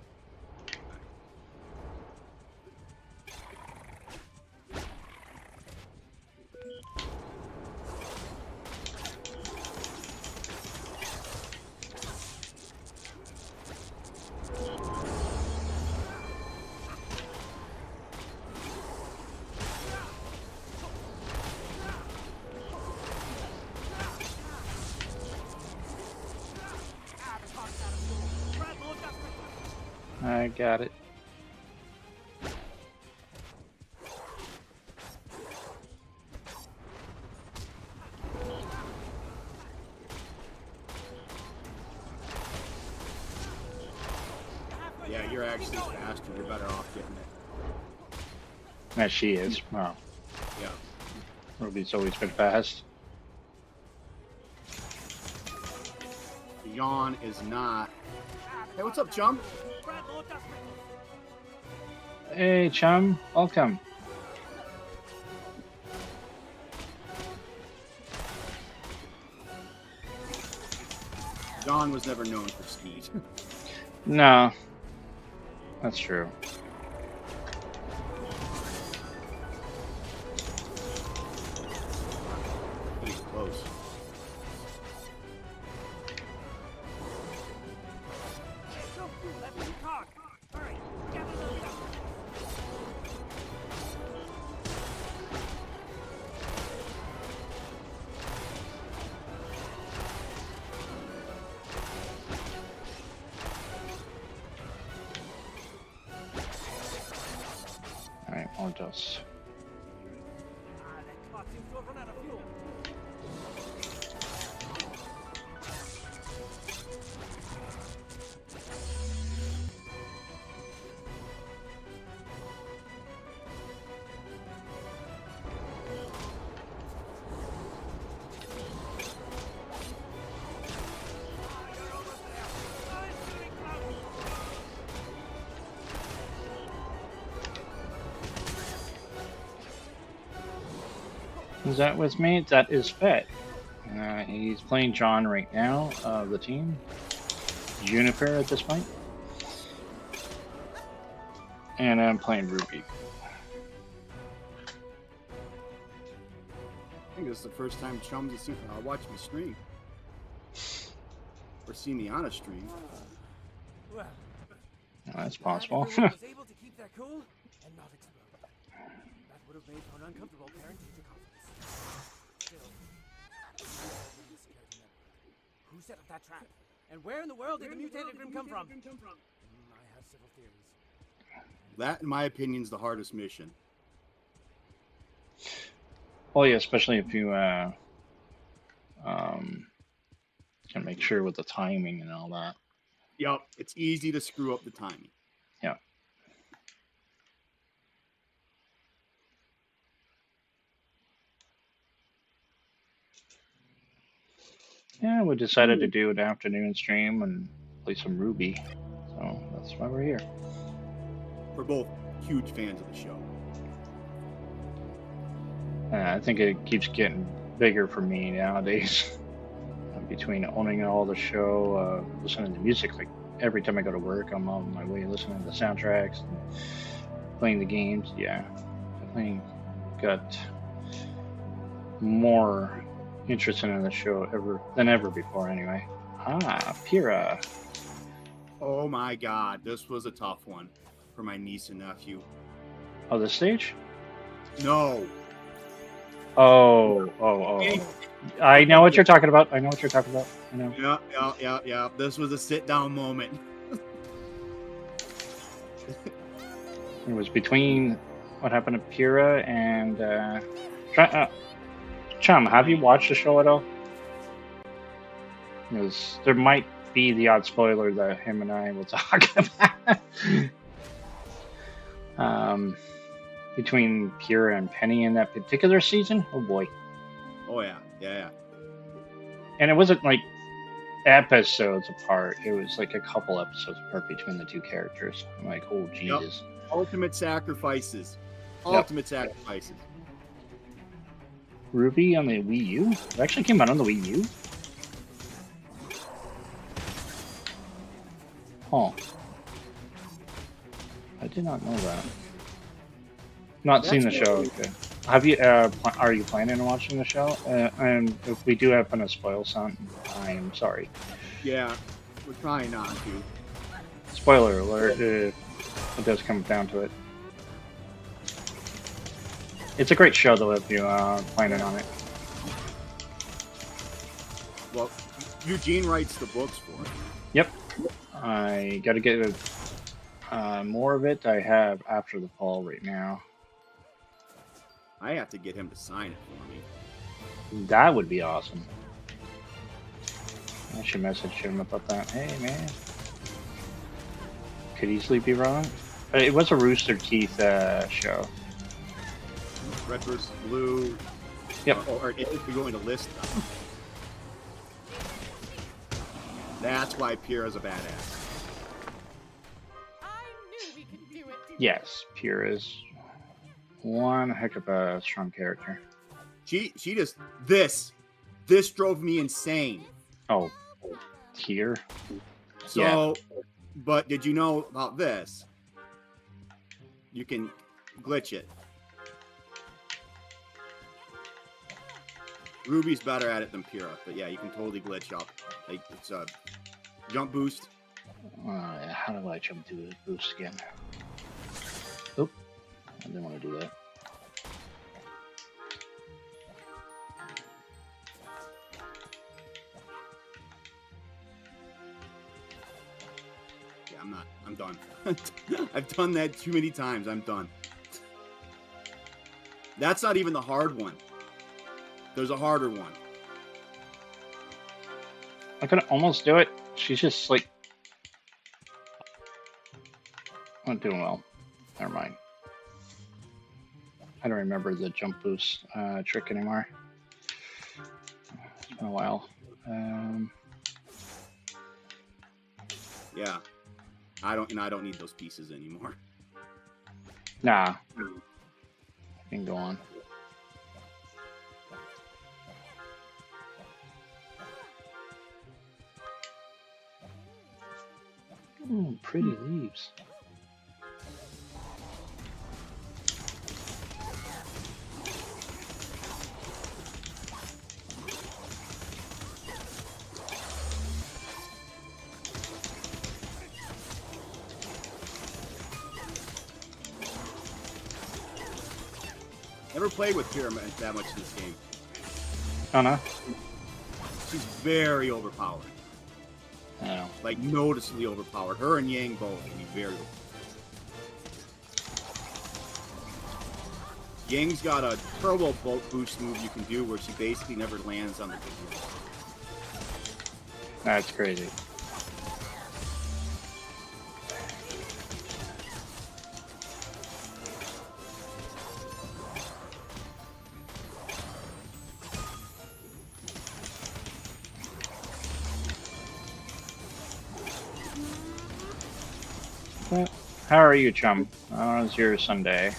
I got it. Yeah, you're actually faster. You're better off getting it. As she is. Oh, Yeah. Ruby's always been fast. Yawn is not. Hey, what's up, chum? Hey, chum. Welcome. John was never known for speed. No. That's true. He's close. Alright, I'll just. That clock seems to have run out of fuel. Who's that with me? That is Fett. He's playing John right now of the team. Juniper at this point. And I'm playing Ruby. I think this is the first time chums have seen watched me stream. Or seen me on a stream. Well, Oh, that's possible. everyone was able to keep their cool and not explode. That would have made for an uncomfortable parent teacher conference. Still, I'm really scared to know. Who set up that trap? And where in the world did the mutated Grimm come from? I have several theories. That, in my opinion, is the hardest mission. Well, yeah, especially if you can make sure with the timing and all that. Yep, it's easy to screw up the timing. Yeah. Yeah, we decided to do an afternoon stream and play some Ruby. So that's why we're here. We're both huge fans of the show. I think it keeps getting bigger for me nowadays. Between owning all the show, listening to music, like every time I go to work, I'm on my way listening to the soundtracks and playing the games. Yeah, definitely got more interested in the show than ever before. Anyway, Pyrrha. Oh my god, this was a tough one for my niece and nephew. Oh, this stage? No. Oh. I know what you're talking about. I know. Yeah. This was a sit-down moment. It was between what happened to Pyrrha and Chum. Have you watched the show at all? Because there might be the odd spoiler that him and I will talk about. Between Pyrrha and Penny in that particular season. Oh boy. Oh yeah. And it wasn't like episodes apart. It was like a couple episodes apart between the two characters. I'm like, oh Jesus. Yep. Ultimate sacrifices. Ruby on the Wii U? It actually came out on the Wii U? Oh. I did not know that. Not seen the show. Okay. Have you? Are you planning on watching the show? And if we do happen to spoil something, I am sorry. Yeah, we're trying not to. Spoiler alert! It does come down to it. It's a great show, though, if you planning on it. Well, Eugene writes the books for it. Yep. I got to get more of it. I have After the Fall right now. I have to get him to sign it for me. That would be awesome. I should message him about that. Hey, man. Could easily be wrong. It was a Rooster Teeth show. Red versus Blue. Yep. Or if we go into list them. That's why Pyrrha's a badass. I knew we could do it. Yes, Pyrrha is one heck of a strong character. She just this drove me insane. Oh, here? So, Yeah. But did you know about this? You can glitch it. Ruby's better at it than Pyrrha, but yeah, you can totally glitch up. Like it's a jump boost. How do I jump to the boost again? Oop, I didn't want to do that. Yeah, I'm done. I've done that too many times. I'm done. That's not even the hard one. There's a harder one. I could almost do it. She's just like not doing well. Never mind. I don't remember the jump boost trick anymore. It's been a while. Yeah. I don't need those pieces anymore. Nah. I can go on. Pretty leaves. Never played with Pyrrha that much in this game. Oh no? She's very overpowered. No. Like noticeably overpowered. Her and Yang both can be very overpowered. Yang's got a turbo bolt boost move you can do where she basically never lands on the big. That's crazy. How are you, chum? How was your Sunday?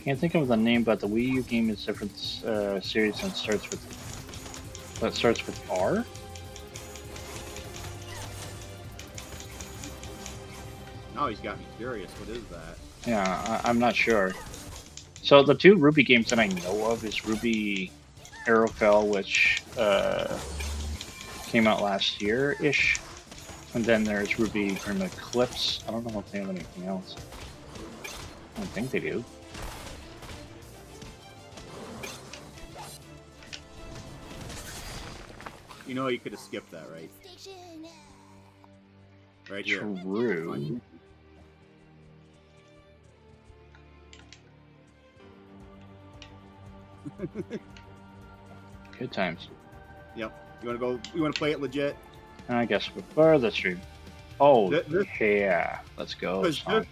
Can't think of the name, but the Wii U game is a different series and starts with R. Now he's got me curious. What is that? Yeah, I'm not sure. So the two RWBY games that I know of is RWBY Aerofell, which came out last year-ish. And then there's RWBY Grimm Eclipse. I don't know if they have anything else. I don't think they do. You know, you could have skipped that, right? Station. Right here. True. Good times. Yep. You want to go? You want to play it legit? I guess before the stream. Oh, This- yeah. Let's go. Because son.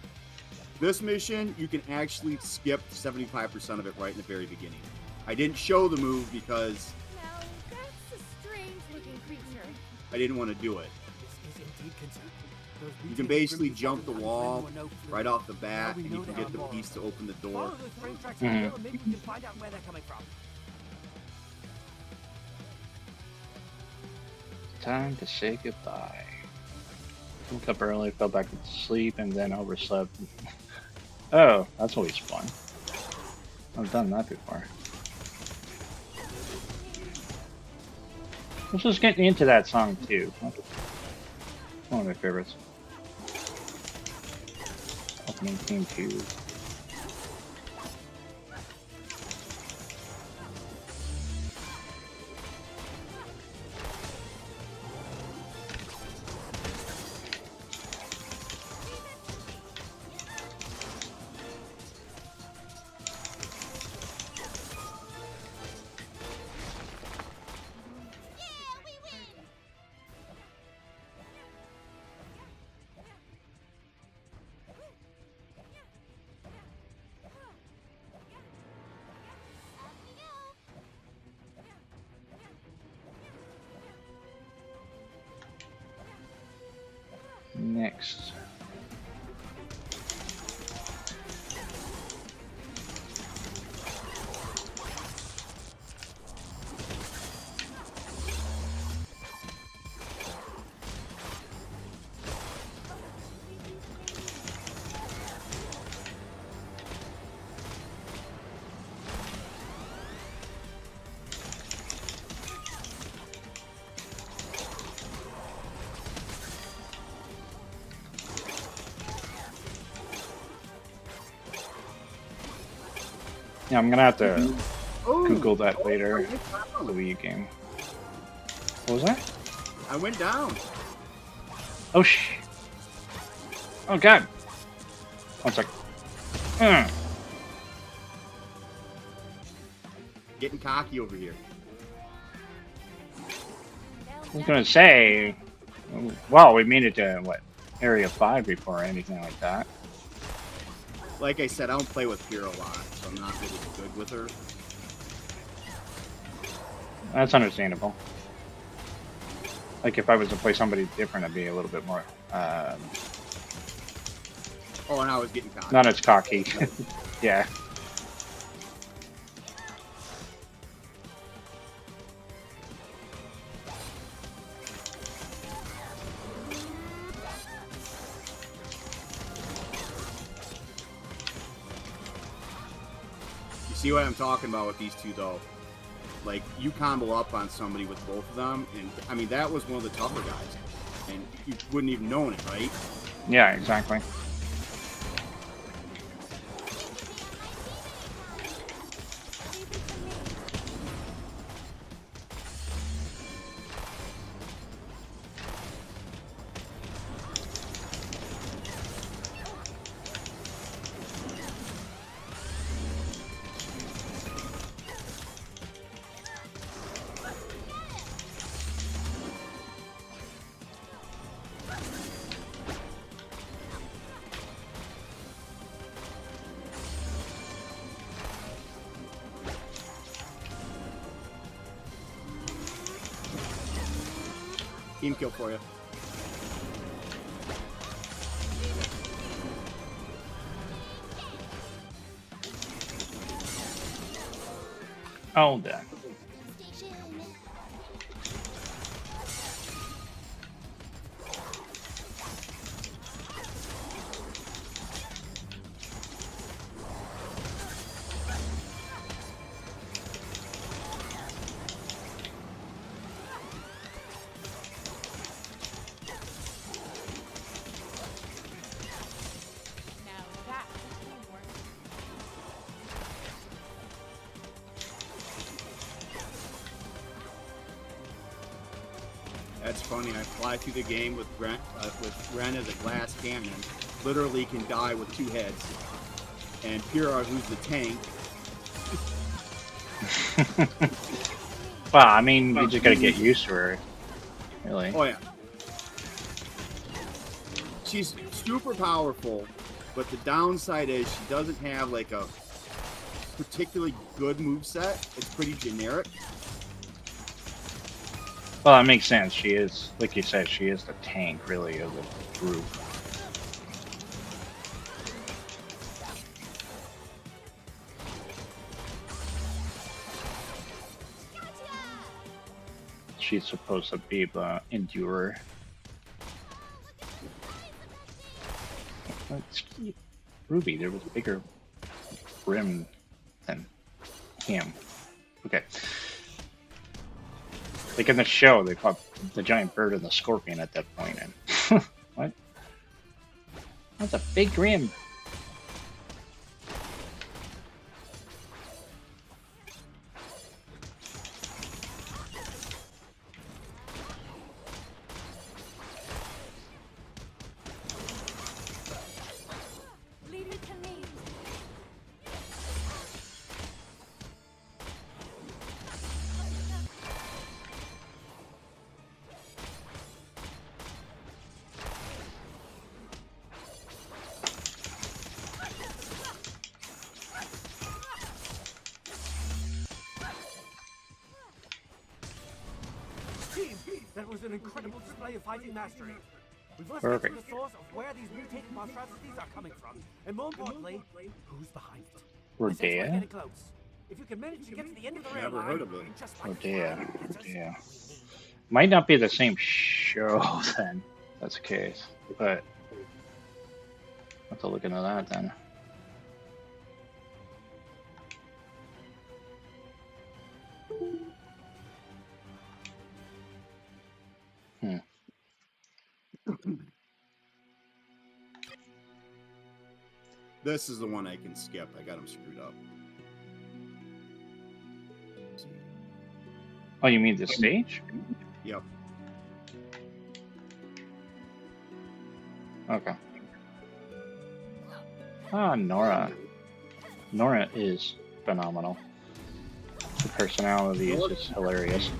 this mission, you can actually skip 75% of it right in the very beginning. I didn't show the move because Now, that's a strange looking creature. I didn't want to do it. This is indeed concerning. You can basically jump the wall right off the bat, and you can get the piece to open the door. Follow those train tracks and maybe we can find out where they're coming from. Time to say goodbye. Woke up early, fell back to sleep, and then overslept. Oh, that's always fun. I've done that before. Let's just get into that song too. One of my favorites. Opening theme 2. Next. Yeah, I'm gonna have to Google that later. The Wii game. What was that? I went down. Oh Oh god. One sec. Getting cocky over here. I was gonna say, well, we made it to what, Area 5 before or anything like that. Like I said, I don't play with Pyrrha a lot, so I'm not really good with her. That's understandable. Like if I was to play somebody different, I'd be a little bit more. Oh, and I was getting cocky. Not as cocky. Yeah. See what I'm talking about with these two, though? Like, you combo up on somebody with both of them, and, I mean, that was one of the tougher guys. And you wouldn't even known it, right? Yeah, exactly. Team kill for you. All done. Station. Now that's teamwork. That's funny. I fly through the game with Ren as a glass cannon. Literally can die with 2 heads. And Pyrrha, who's the tank. Well, I mean, you just gotta get used to her. Really. Oh, yeah. She's super powerful, but the downside is she doesn't have, like, a particularly good moveset. It's pretty generic. Well, that makes sense. She is, like you said, she is the tank, really, of the group. She's supposed to be the endurer. Let's keep Ruby. There was a bigger Grimm than him. Okay. Like in the show, they caught the giant bird and the scorpion at that point. And what? That's a big Grimm. Leave it to me. Team, that was an incredible display of fighting mastery. We've learned Perfect. the source of where these mutated monstrosities are coming from, and more importantly, who's behind it. I sense we're Rodea? getting close. If you can manage to get to the end of the rail Never line, heard of it. just like Rodea. Might not be the same show then. That's the case. But I'll have to look into that then. This is the one I can skip. I got them screwed up. Oh, you mean the stage? Yep. Okay. Ah, Nora. Nora is phenomenal. The personality is just hilarious.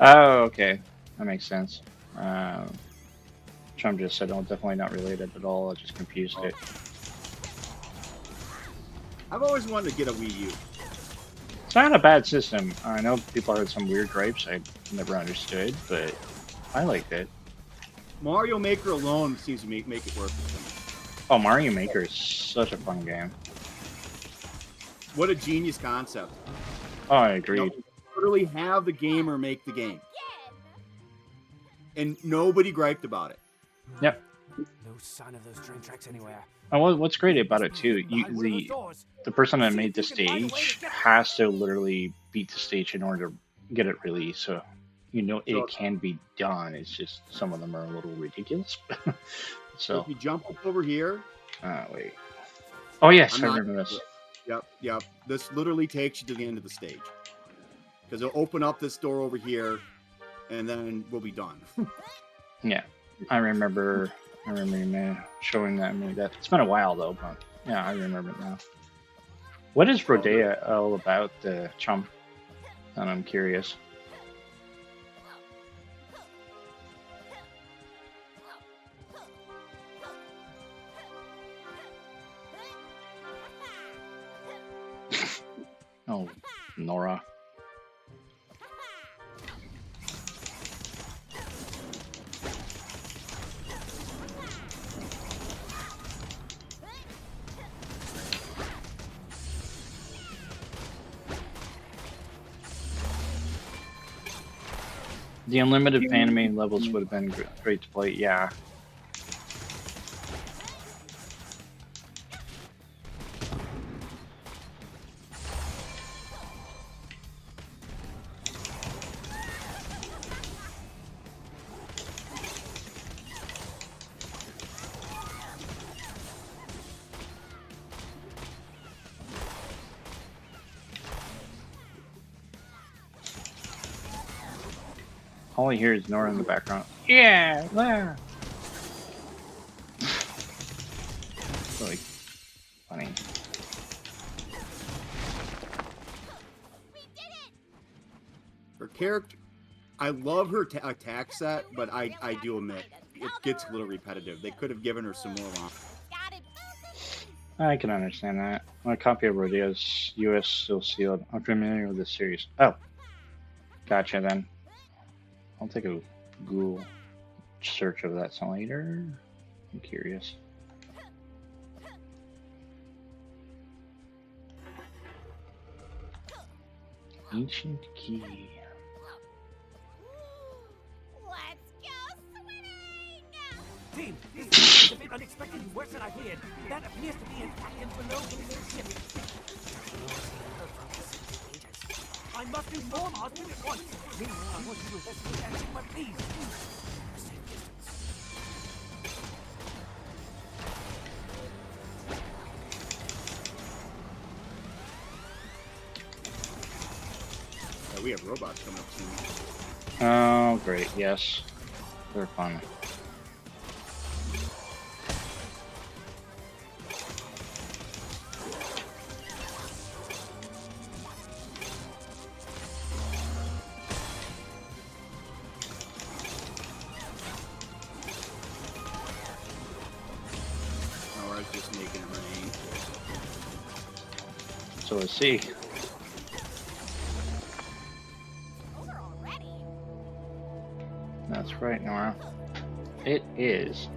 Oh, okay. That makes sense. Trump just said, oh, definitely not related at all. I just confused it. I've always wanted to get a Wii U. It's not a bad system. I know people had some weird gripes I never understood, but I liked it. Mario Maker alone seems to make it worth it for me. Oh, Mario Maker is such a fun game. What a genius concept. Oh, I agree. You know, literally have the gamer make the game. And nobody griped about it. Yep. No sign of those train tracks anywhere. And what's great about it too, the person that made the stage has to literally beat the stage in order to get it released. So you know it can be done. It's just some of them are a little ridiculous. So if you jump up over here. Wait. Oh yes, I remember this. Yep. This literally takes you to the end of the stage. Because it'll open up this door over here, and then we'll be done. Yeah, I remember you showing that me that. It's been a while though, but yeah, I remember it now. What is Rodea all about, Chump? And I'm curious. Oh, Nora. The unlimited anime levels would have been great to play, yeah. All I hear is Nora in the background. Yeah, yeah. really funny. Her character, I love her attack set, but I do admit it gets a little repetitive. They could have given her some more line. I can understand that. My copy of Rodeo's US still sealed. I'm familiar with the series. Oh, gotcha then. I'll take a Google search of that some later. I'm curious. Ancient key. Let's go swimming! Team, this is a bit unexpectedly worse than I feared. That appears to be an active below ship. I must inform our team at once. Meanwhile, I want you to investigate that ship, but please. We have robots coming up soon. Oh, great. Yes. They're fun. Oh, I was just making it rain. So let's see. Over already? That's right, Nora. It is.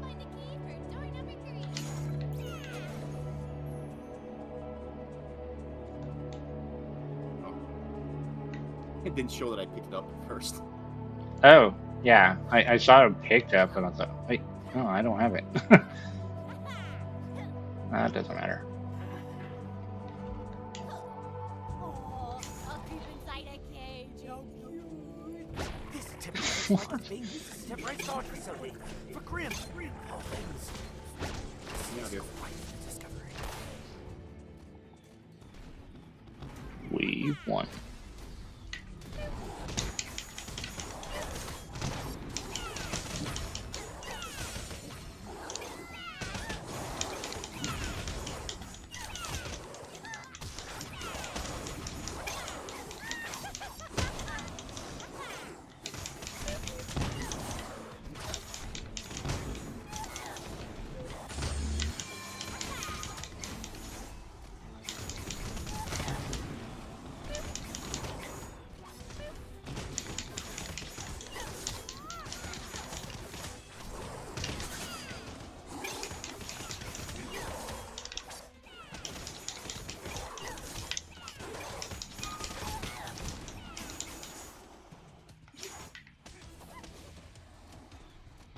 Find the key for door number 3. It didn't show that I picked it up at first. Oh, yeah. I saw it picked up and I thought, wait, no, I don't have it. That doesn't matter. Oh, I'll creep inside a cage. How cute. This typical like being used as a temporary storage facility for Grimm. All things. Yeah, dude. Quite a discovery. We won.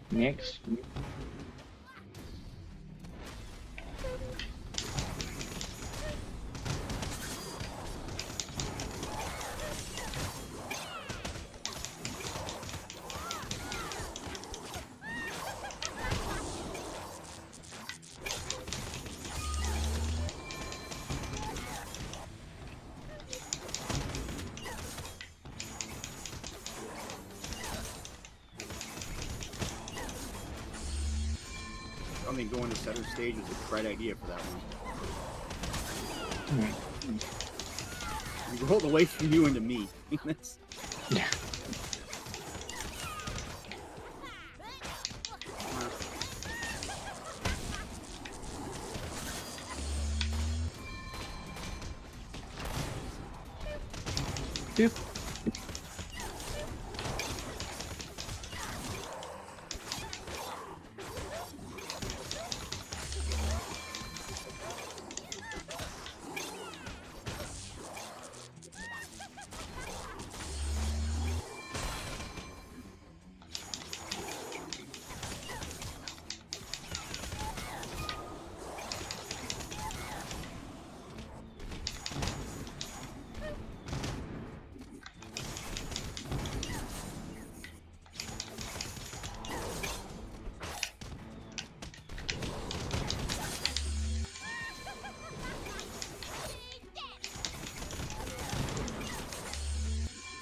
Next. I mean, going to center stage was a great idea for that one. You rolled away from you into me. That's- Yeah. Boop.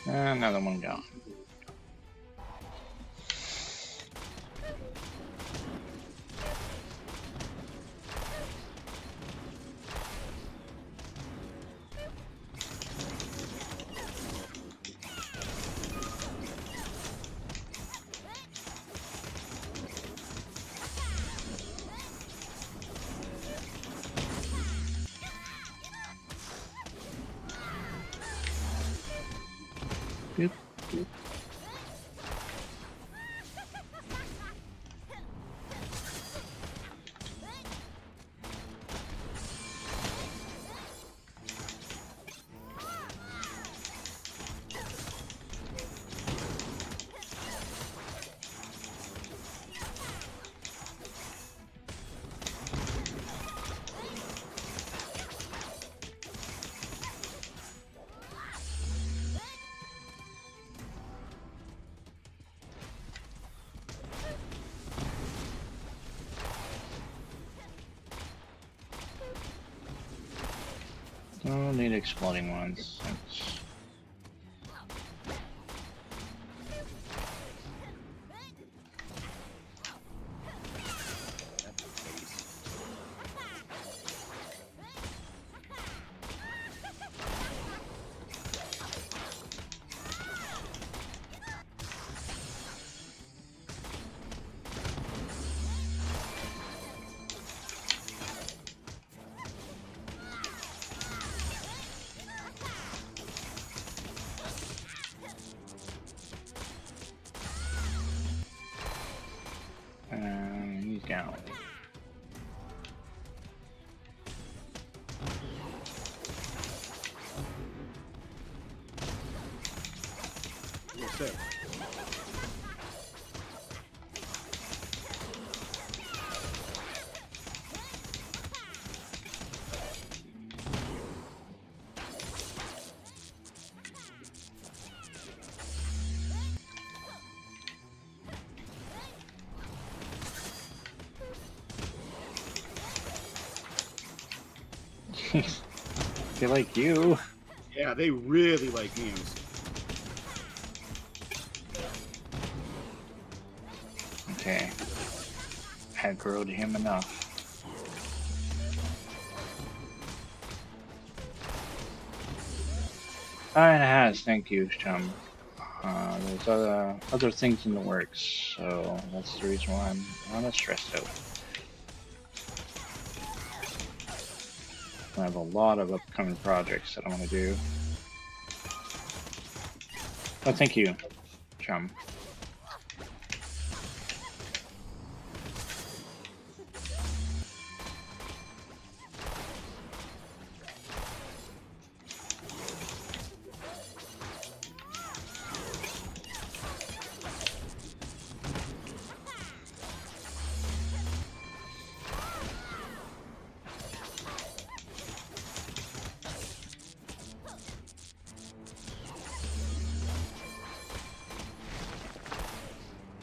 Another one gone. Oh, need exploding ones. Thanks. He's down. We'll say. They like you. Yeah, they really like hams. Okay. Aggroed him enough. And it has, thank you, chum. There's other things in the works, so that's the reason why I'm not stressed out. I have a lot of upcoming projects that I want to do. Oh, thank you, chum.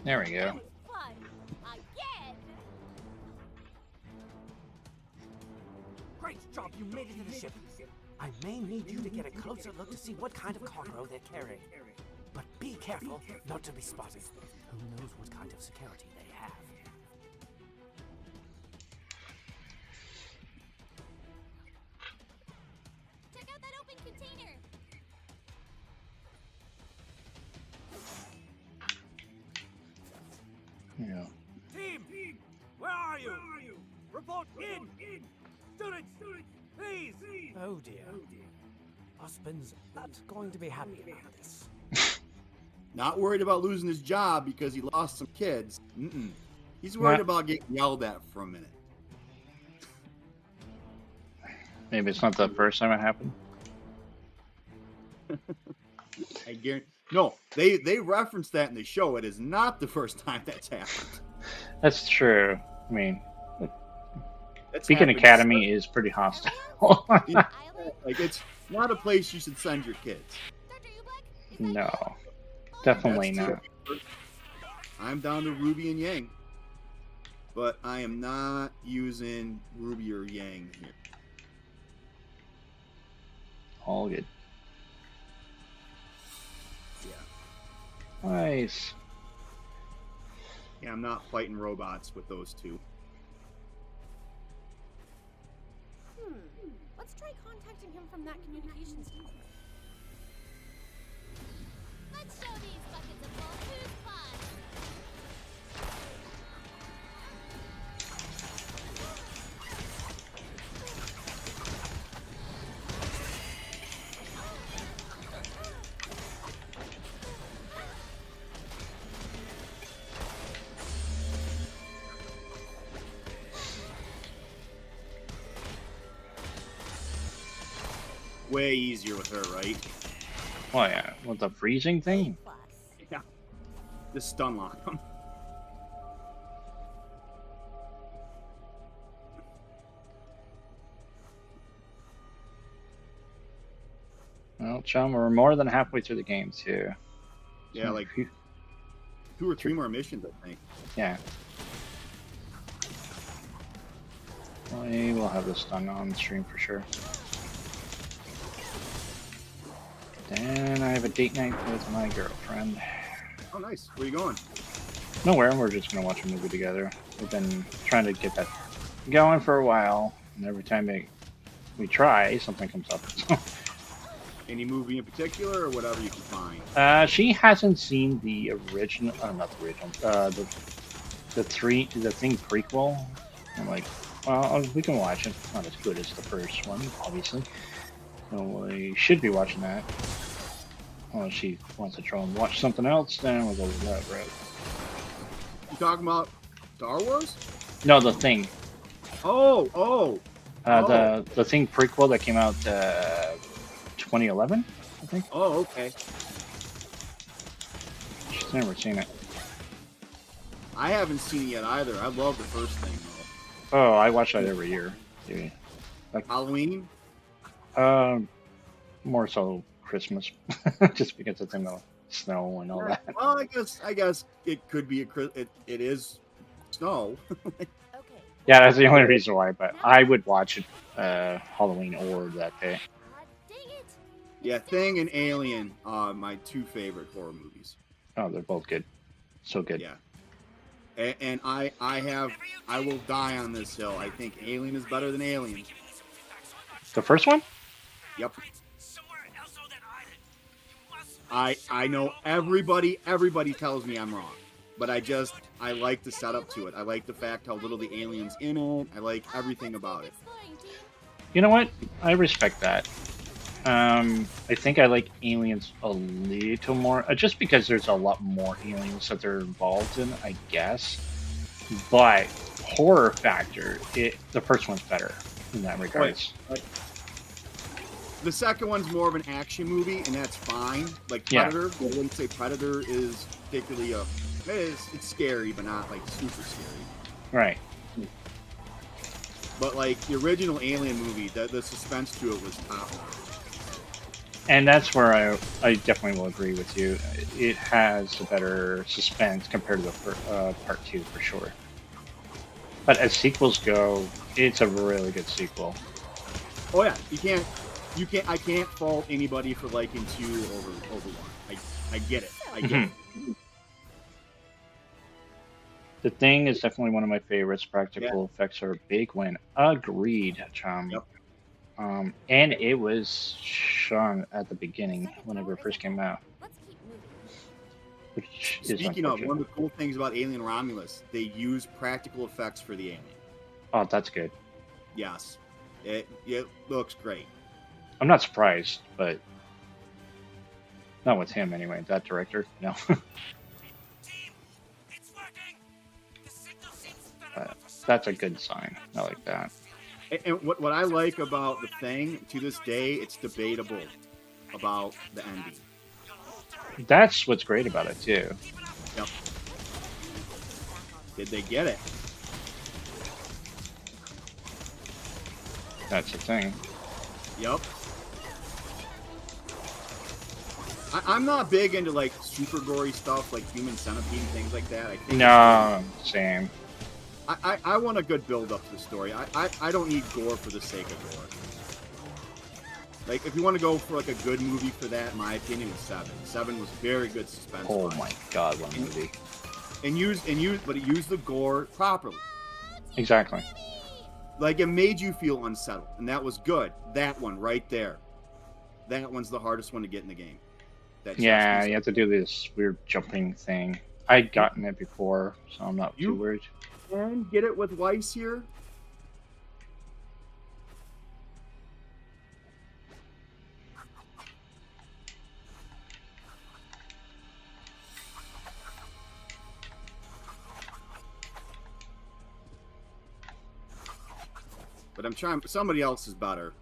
There we go. Fun again. Great job, you made it to the ship. I may need you to get a closer look to see what kind of cargo they're carrying. But be careful not to be spotted. Who knows what kind of security they have. Check out that open container. Yeah. Team, where are you? Report in. Students, please. Oh dear. Usman's not going to be happy about this. Not worried about losing his job because he lost some kids. He's worried about getting yelled at for a minute. Maybe it's not the first time it happened. I guarantee. No, they reference that in the show. It is not the first time that's happened. That's true. I mean, That's Beacon happened Academy is pretty hostile. Like, it's not a place you should send your kids. Dr. Ubek, is that No, you? definitely That's not. true. I'm down to Ruby and Yang, but I am not using Ruby or Yang here. All good. Yeah, Nice. yeah, I'm not fighting robots with those two. Let's try contacting him from that communications tower. Let's show these buckets of gold who's boss. Way easier with her, right? Oh yeah, with the freezing thing. Plus. Yeah. Just stun lock them. Well, chum, we're more than halfway through the game too. Yeah, like 2 or 3 more missions, I think. Yeah. We will have this done on stream for sure. Then I have a date night with my girlfriend. Oh, nice. Where you going? Nowhere, we're just gonna watch a movie together. We've been trying to get that going for a while, and every time we try, something comes up. Any movie in particular, or whatever you can find? She hasn't seen the original, not the original, the Thing prequel. I'm like, well, we can watch it. Not as good as the first one, obviously. So we should be watching that. Well, if she wants to try and watch something else, then we'll go with that route. You talking about Star Wars? No, the Thing. Oh. The Thing prequel that came out 2011, I think. Oh, okay. She's never seen it. I haven't seen it yet either. I love the first thing though. Oh, I watch that every year. Yeah. Halloween? More so Christmas, just because it's in the snow and all that. Well, I guess it could be it is snow. Okay. Yeah, that's the only reason why. But I would watch it Halloween or that day. Dang it. Yeah, Thing and Alien are my two favorite horror movies. Oh, they're both good. So good. Yeah. And I will die on this hill. I think Alien is better than Alien. The first one? Yep. I know everybody tells me I'm wrong, but I like the setup to it. I like the fact how little the aliens in it. I like everything about it. You know what? I respect that. I think I like Aliens a little more, just because there's a lot more aliens that they're involved in, I guess. But horror factor, the first one's better in that regards. The second one's more of an action movie, and that's fine. Like Predator, I wouldn't say Predator is particularly it's scary, but not like super scary. Right. But like the original Alien movie, the suspense to it was top. And that's where I definitely will agree with you. It has a better suspense compared to the part 2 for sure. But as sequels go, it's a really good sequel. Oh yeah, I can't fault anybody for liking 2 over 1. I get it. I get it. The Thing is definitely one of my favorites. Practical effects are a big win. Agreed, Chum. Yep. And it was shown at the beginning whenever it first came out. Let's keep moving. Which is Speaking of, unfortunate. one of the cool things about Alien Romulus, they use practical effects for the alien. Oh, that's good. Yes. It looks great. I'm not surprised, but not with him anyway. That director, no. But that's a good sign. I like that. And what I like about the Thing, to this day, it's debatable about the ending. That's what's great about it too. Yep. Did they get it? That's the thing. Yep. I'm not big into like super gory stuff like Human Centipede and things like that. I think No, same. I want a good build up to the story. I don't need gore for the sake of gore. Like if you want to go for like a good movie for that, in my opinion, it's 7. 7 was very good suspense. Oh my god, what movie! But it used the gore properly. Exactly. Like it made you feel unsettled, and that was good. That one right there. That one's the hardest one to get in the game. Yeah, you have to do this weird jumping thing. I'd gotten it before, so I'm not too worried. And get it with Weiss here. But I'm trying. Somebody else is better.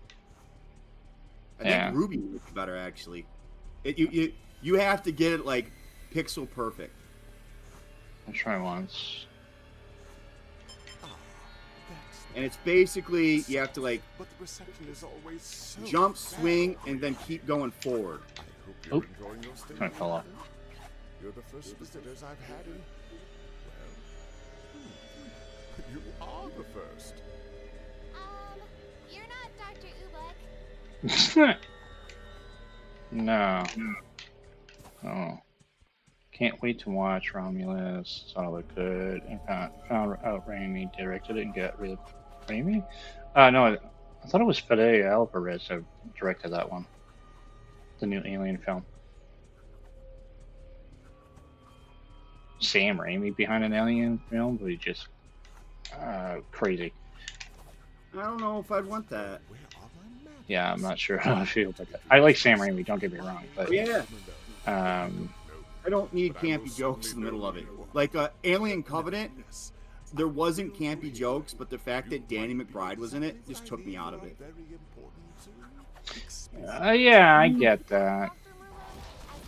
I think Ruby would be better actually. You have to get it like pixel perfect. I'll try once. And it's basically you have to like But the reception is always so jump, bad. swing, and then keep going forward. I hope you're enjoying your stay. Kind of fell off. You're the first visitors I've had in. Well, you are the first. You're not Dr. Ubek. No. Oh. Can't wait to watch Romulus. Saw it good. And found out Raimi directed it and got rid of Raimi? No, I thought it was Fede Alvarez who directed that one. The new Alien film. Sam Raimi behind an Alien film, but he just crazy. I don't know if I'd want that. Yeah, I'm not sure how I feel about that. I like Sam Raimi, don't get me wrong, but Yeah, um, I don't need campy jokes in the middle of it. Like Alien Covenant, there wasn't campy jokes, but the fact that Danny McBride was in it just took me out of it. yeah, I get that.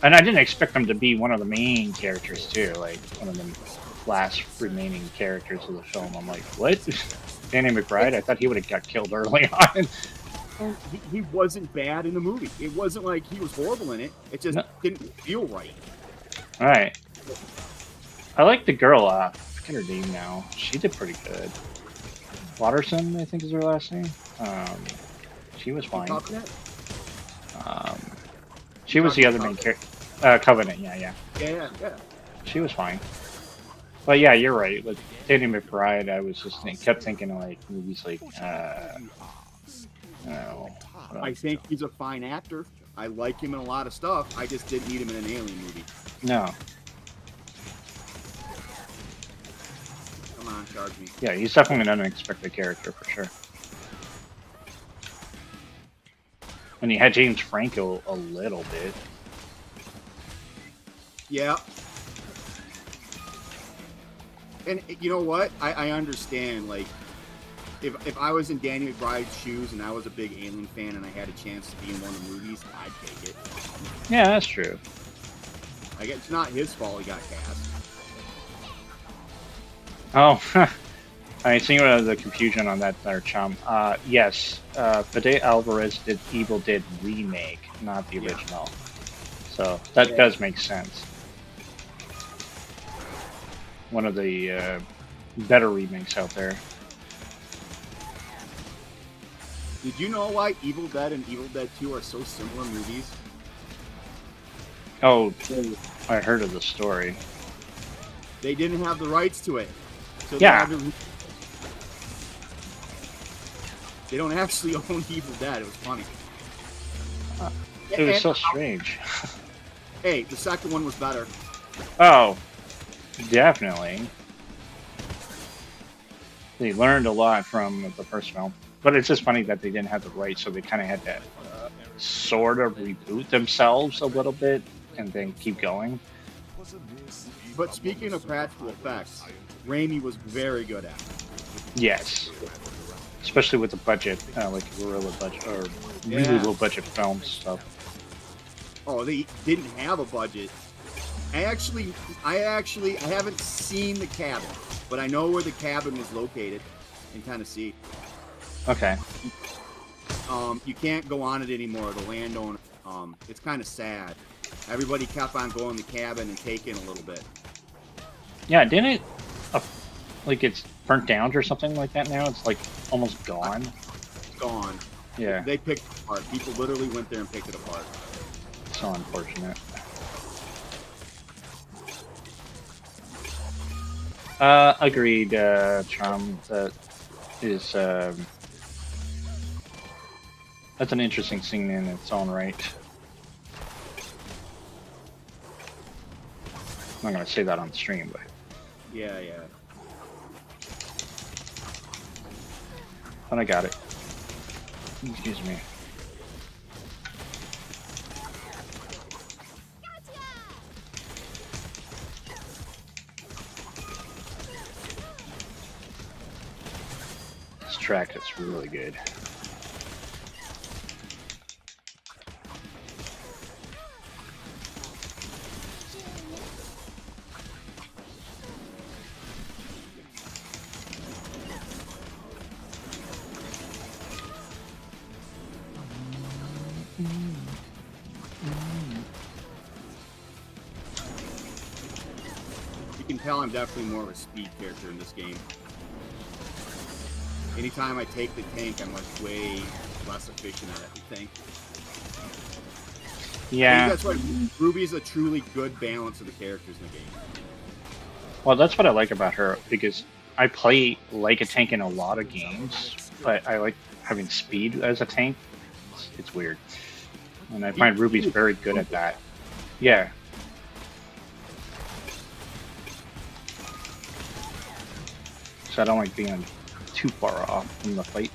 And I didn't expect him to be one of the main characters too, like one of the last remaining characters of the film. I'm like, what? Danny McBride? I thought he would have got killed early on. He wasn't bad in the movie. It wasn't like he was horrible in it. It just didn't feel right. All right. I like the girl. I forget her name now. She did pretty good. Watterson, I think is her last name. She was fine. She was the other main character. Covenant, yeah. Yeah. She was fine. But yeah, you're right. With Danny McBride, I was just kept thinking of like movies like. I think he's a fine actor. I like him in a lot of stuff. I just didn't need him in an Alien movie. No. Come on, charge me. Yeah, he's definitely an unexpected character for sure. And he had James Franco a little bit. Yeah. And you know what? I understand. Like, if I was in Danny McBride's shoes and I was a big Alien fan and I had a chance to be in one of the movies, I'd take it. Yeah, that's true. Like, it's not his fault he got cast. Oh, I see the confusion on that there, chum. Yes, Fede Alvarez did Evil Dead remake, not the original. So that does make sense. One of the better remakes out there. Did you know why Evil Dead and Evil Dead 2 are so similar movies? Oh, I heard of the story. They didn't have the rights to it. So yeah. They don't actually own Evil Dead. It was funny. It was so strange. Hey, the second one was better. Oh, definitely. They learned a lot from the first film. But it's just funny that they didn't have the rights, so they kind of had to sort of reboot themselves a little bit and then keep going. But speaking of practical effects, Raimi was very good at it. Yes. Especially with the budget, like guerrilla budget, or really low budget films stuff. Oh, they didn't have a budget. I haven't seen the cabin, but I know where the cabin was located in Tennessee. Okay. You can't go on it anymore. The landowner, it's kind of sad. Everybody kept on going to the cabin and taking a little bit. Yeah, didn't it, like it's burnt down or something like that now? It's like almost gone. It's gone. Yeah. They picked it apart. People literally went there and picked it apart. So unfortunate. Agreed, Chum. That is, that's an interesting scene in its own right. I'm not going to say that on the stream, but... Yeah. But I got it. Excuse me. This track is really good. You can tell I'm definitely more of a speed character in this game. Anytime I take the tank, I'm like way less efficient at it, I think. Yeah. That's why Ruby's a truly good balance of the characters in the game. Well, that's what I like about her, because I play like a tank in a lot of games, but I like having speed as a tank. It's weird. And I find Ruby's very good at that. Yeah. So I don't like being too far off from the fight.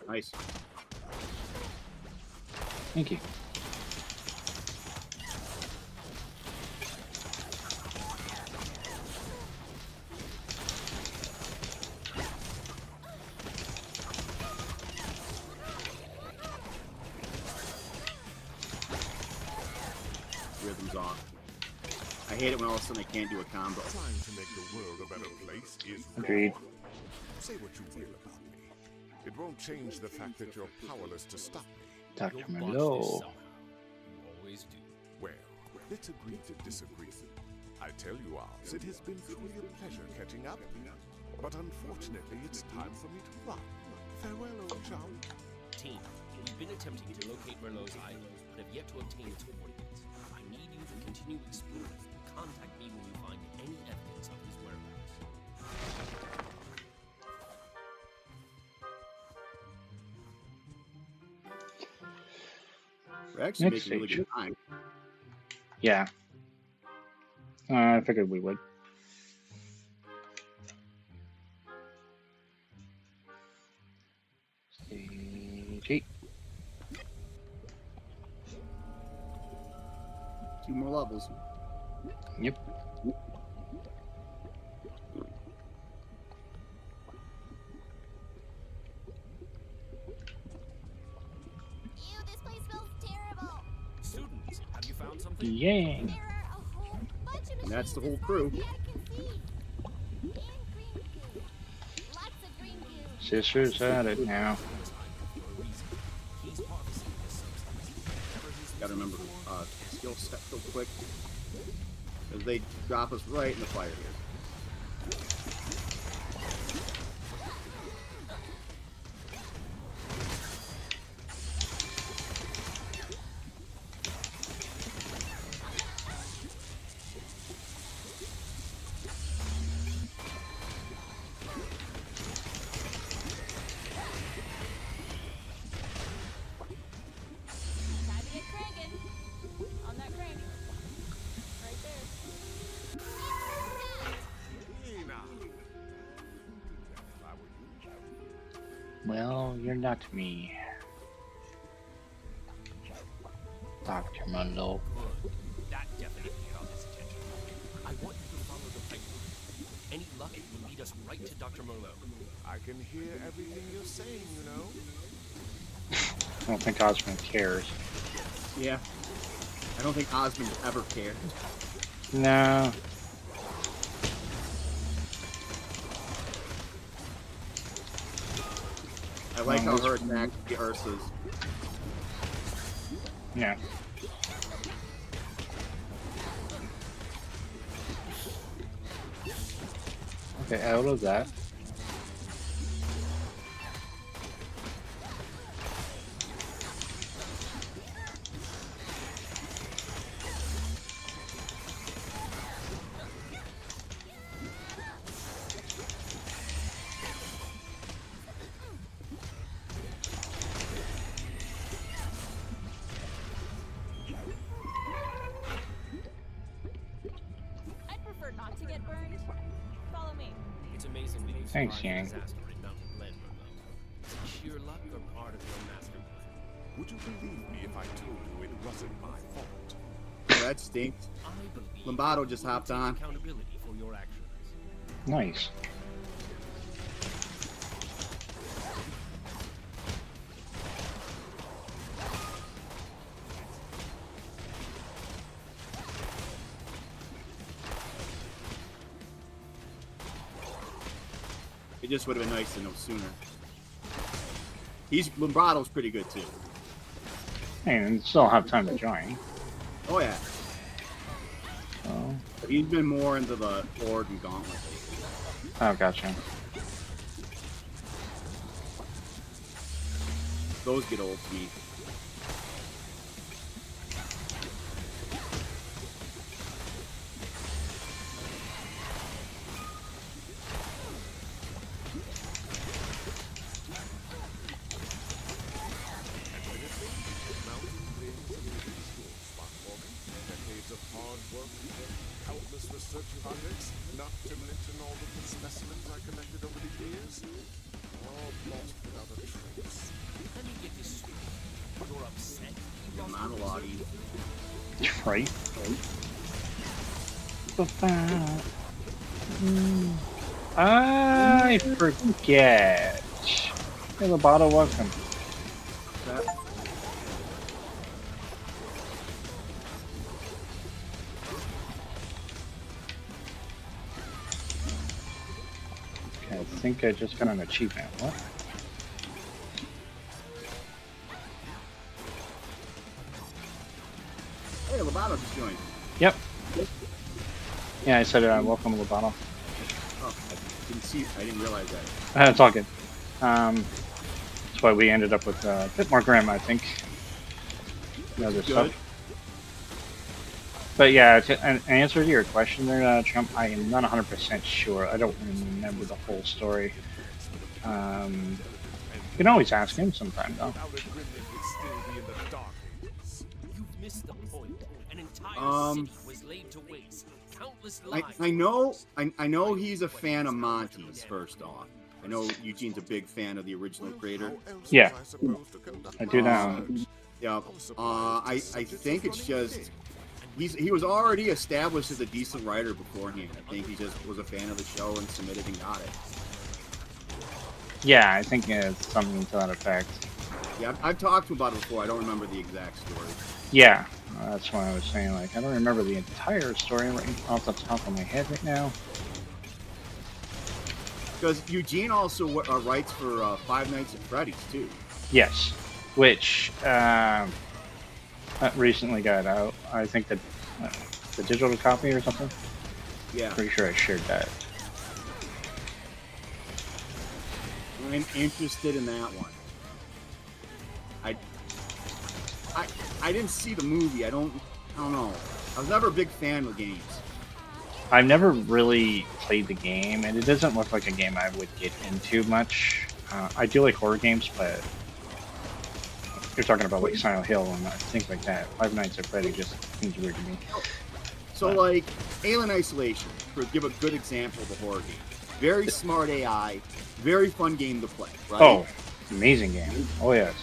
Nice. Thank you. Rhythm's off. I hate it when all of a sudden I can't do a combo. Trying to make the world a better place is Agreed. wrong. Say what you will about me. It won't change the fact that you're powerless to stop me. Dr. You'll botch this Merlot. somehow. You always do. Well, let's agree to disagree. I tell you, Oz, it has been truly a pleasure catching up. But unfortunately, it's time for me to run. Farewell, old chum. Team, we've been attempting to locate Merlot's island, but have yet to obtain its coordinates. I need you to continue exploring. Contact me when you find any evidence of his whereabouts. We're actually Next making really stage. good time. Yeah. I figured we would. Stage 8. 2 more levels. Yep. Ew, this place smells terrible. Students, have you found something? Yang. There are a whole bunch of And that's the machines whole as crew. far as the eye can see. And green goo. Lots of green goo. Sisters at it now. Gotta remember skill set real quick. Because they drop us right in the fire here. Time to get cranking. On that crank. Right there. Hey, now. If I were you. Well, you're not me. Dr. Merlot. Good. That definitely got his attention. I want you to follow the pipe. Any luck will lead us right to Dr. Merlot. I can hear everything you're saying, you know. I don't think Osmond cares. Yeah. I don't think Osmond ever cared. No. I like how her attack the Ursa's. Yeah. Okay, out of that. I'd prefer not to get burned. Follow me. It's amazing that you Thanks, survived the Yang. disaster in Mountain Glen. part of your master plan. Would you believe me if I told you it wasn't my fault? That stinks. I believe Lombardo just hopped take on. accountability for your actions. Nice. It just would have been nice to know sooner. Lombardo's pretty good too. And still have time to join. Oh yeah. So, But he's been more into the Horde and Gauntlet. oh, gotcha. Those get old to me. Mountain Range is a school spot for me. Decades of hard work, countless research projects, not to mention all of the specimens I collected over the years. All lost without a trace. Let me get this straight. You're upset. Monologue. Right. I forget. Hey, Lobato, welcome. Okay, I think I just got an achievement. What? Hey, Lobato just joined. Yep. Yeah, I said welcome, Lobato. Oh, I didn't see. I didn't realize that. It's all good. That's why we ended up with a bit more Grimm, I think. The other Good. stuff. But yeah, to an answer to your question there, Trump, I am not 100% sure. I don't remember the whole story. You can always ask him sometime, though. Outer Gremlin would still be in the Dark Ages. You've missed the point. An entire city was laid to waste. Countless lives. I know he's a fan of Monty's, first off. I know Eugene's a big fan of the original creator. How else Yeah. was I supposed to conduct I do my now. research? Yeah. I think it's just he was already established as a decent writer beforehand. I think he just was a fan of the show and submitted and got it. Yeah, I think it's something to that effect. Yeah, I've talked to him about it before. I don't remember the exact story. Yeah, that's why I was saying, like, I don't remember the entire story right off the top of my head right now. Because Eugene also writes for Five Nights at Freddy's too. Yes, which recently got out. I think the digital copy or something. Yeah, Pretty sure I shared that. I'm interested in that one. I didn't see the movie. I don't know. I was never a big fan of the games. I've never really played the game, and it doesn't look like a game I would get into much. I do like horror games, but you're talking about like Silent Hill and things like that. Five Nights at Freddy just seems weird to me. So like Alien Isolation, to give a good example of a horror game. Very smart AI, very fun game to play, right? Oh, amazing game. Oh yes.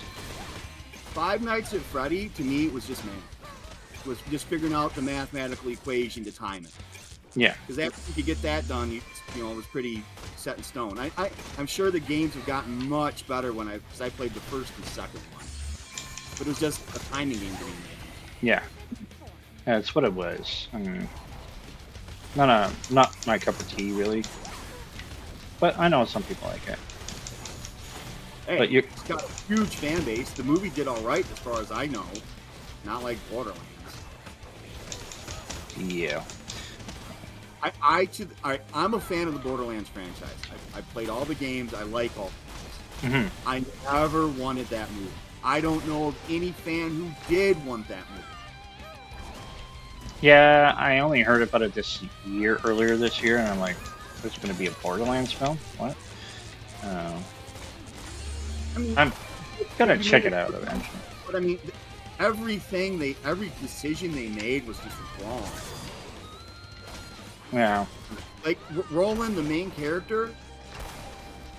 Five Nights at Freddy, to me, was just was just figuring out the mathematical equation to time it. Yeah. Because after you could get that done, you know, it was pretty set in stone. I'm sure the games have gotten much better because I played the first and second one. But it was just a timing game to me. Yeah. That's what it was. I mean, not my cup of tea, really. But I know some people like it. Hey, But you- it's got a huge fan base. The movie did all right, as far as I know. Not like Borderlands. Yeah. I'm a fan of the Borderlands franchise. I played all the games. I like all the games. I never wanted that movie. I don't know of any fan who did want that movie. Yeah, I only heard about it earlier this year, and I'm like, there's going to be a Borderlands film? What? I mean, I'm gonna check it out eventually. But I mean, every decision they made was just wrong. Yeah. Like Roland, the main character,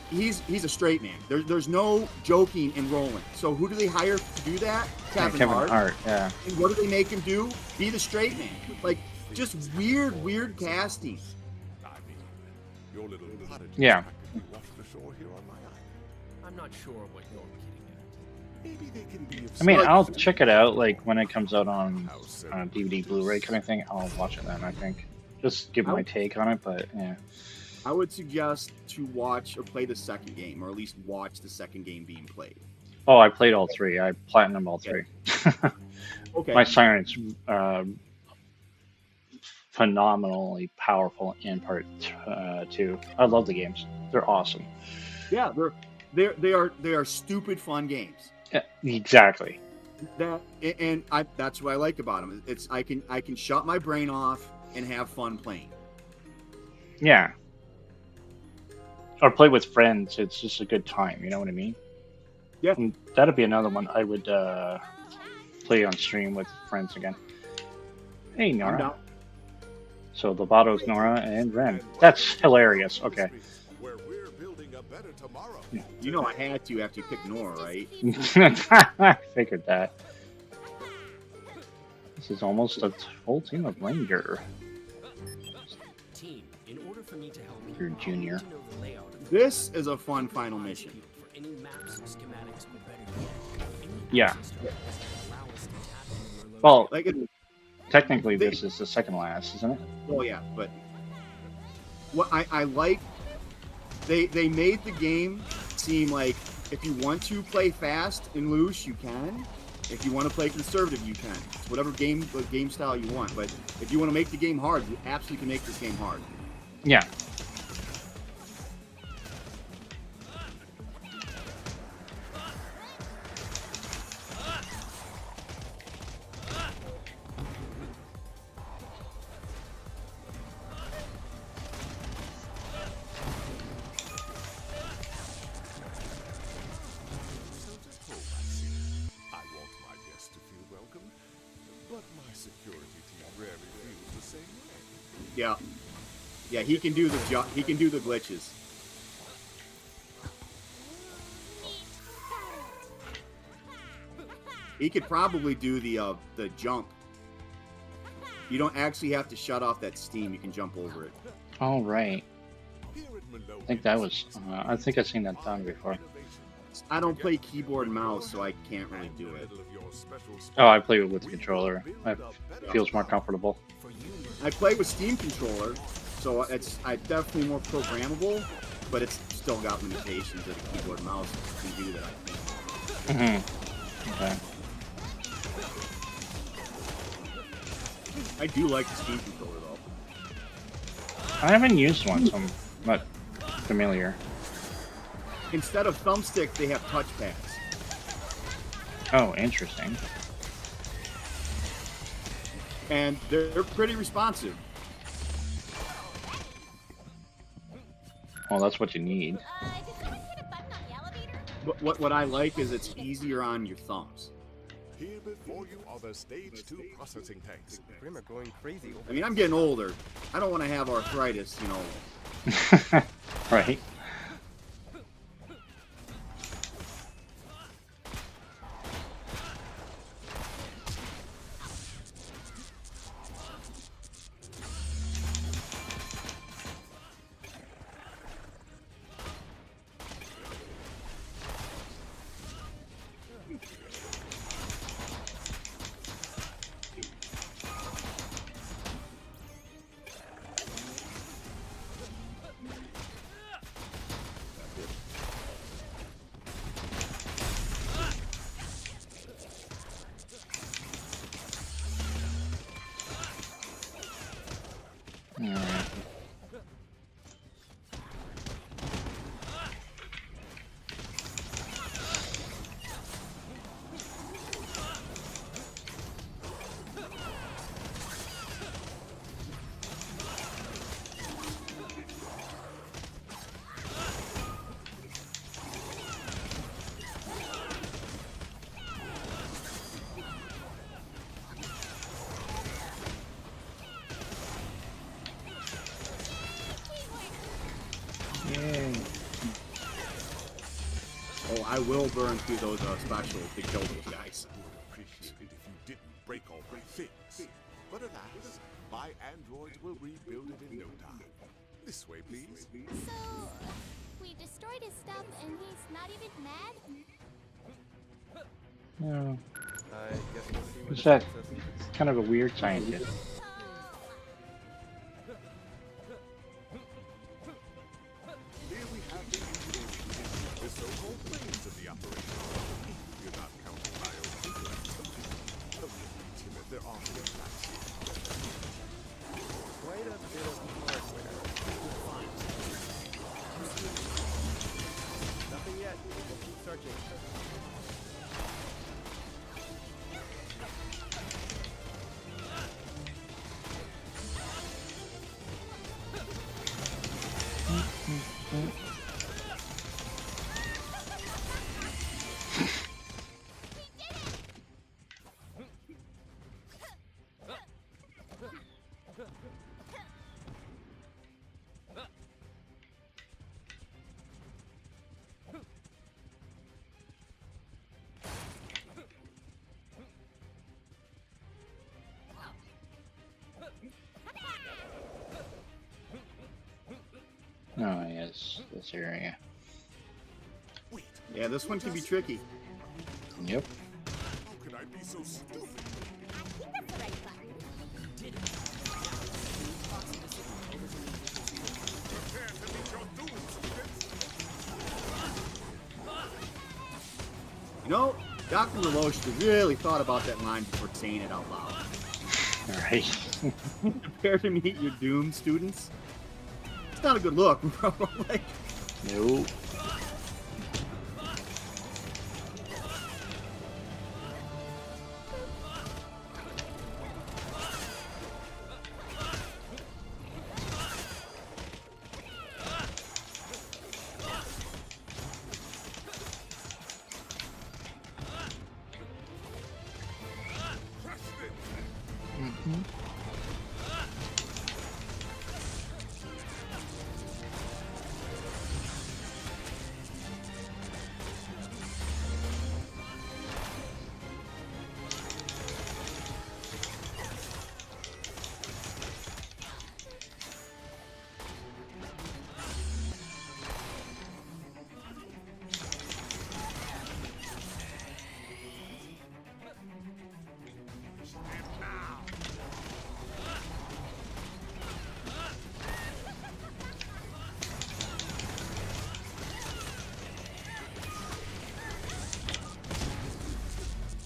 he's a straight man. There's no joking and rolling. So who do they hire to do that? Kevin Hart. Yeah. And what do they make him do? Be the straight man. Like, just weird casting. I mean, your little prodigy Yeah. practically washed ashore here on my island. I'm not sure what you're getting Maybe they can be of I mean, some I'll use. check it out like when it comes out on DVD, Blu-ray kind of thing. I'll watch it then. I think just give my take on it, but yeah. I would suggest to watch or play the second game, or at least watch the second game being played. Oh, I played all three. I platinumed all three. Okay. My Siren's phenomenally powerful in part 2. I love the games. They're awesome. Yeah, they are stupid fun games. Yeah, exactly. That's what I like about them. It's I can shut my brain off and have fun playing. Yeah. Or play with friends. It's just a good time. You know what I mean? Yeah. And that'd be another one I would play on stream with friends again. Hey, I'm Nora. down. So Lobato's Nora and Ren. That's hilarious. Okay. Where we're building a better tomorrow. You know I had to after you picked Nora, right? I figured that. This is almost a full team of Ranger. Team, in order for me to help you, You're junior. I need to know the layout of This is a fun final mission. for any maps, schematics, or better yet, any Yeah. access to maps that allow us to tap into your Well, Like, technically this is the second last, isn't it? oh yeah, but what I like, they made the game seem like if you want to play fast and loose, you can. If you want to play conservative, you can. It's whatever game style you want. But if you want to make the game hard, you absolutely can make this game hard. Yeah. So just hold my seat. I want my guests to feel welcome, but my security team rarely feels the same way. Yeah, yeah, he can do the glitches. He could probably do the jump. You don't actually have to shut off that steam. You can jump over it. All right. Here at Malone, I think that was. I think I've seen that done before. I don't play keyboard and mouse, so I can't really do it. Oh, I play it with the controller. It feels more comfortable. I play with Steam controller, so I definitely more programmable, but it's still got limitations that a keyboard and mouse can do that. I think. Okay. I do like the Steam controller though. I haven't used one, so I'm not familiar. Instead of thumbstick, they have touchpads. Oh, interesting. And they're pretty responsive. Well, that's what you need. Did someone hit a button on the elevator? But what I like is it's easier on your thumbs. Here before you are the stage 2 processing tanks. Grimm are going crazy over I mean, I'm getting older. I don't want to have arthritis, you know. Right. Alright. I will burn through those specials to kill those guys. Appreciate it if you didn't break all my things. But alas, my androids will rebuild it in no time. This way, please. So, we destroyed his stuff and he's not even mad? Yeah. I guess we'll see when Who's this that? access is. It's kind of a weird scientist. Here we have the engineering unit, the so-called brains of the operation. You're not counting my own intellect. Don't be timid, there are no facts here. Quite a bit of hardware. Nothing yet. We'll keep searching. Oh, yes, this area. Wait, Yeah, this one can be tricky. Yep. how could I be so stupid? I think that's the right button. Prepare to meet your doom, students. You know, Dr. Lelouch really thought about that line before saying it out loud. Alright. Prepare to meet your doom, students. It's not a good look, bro. Like, Nope.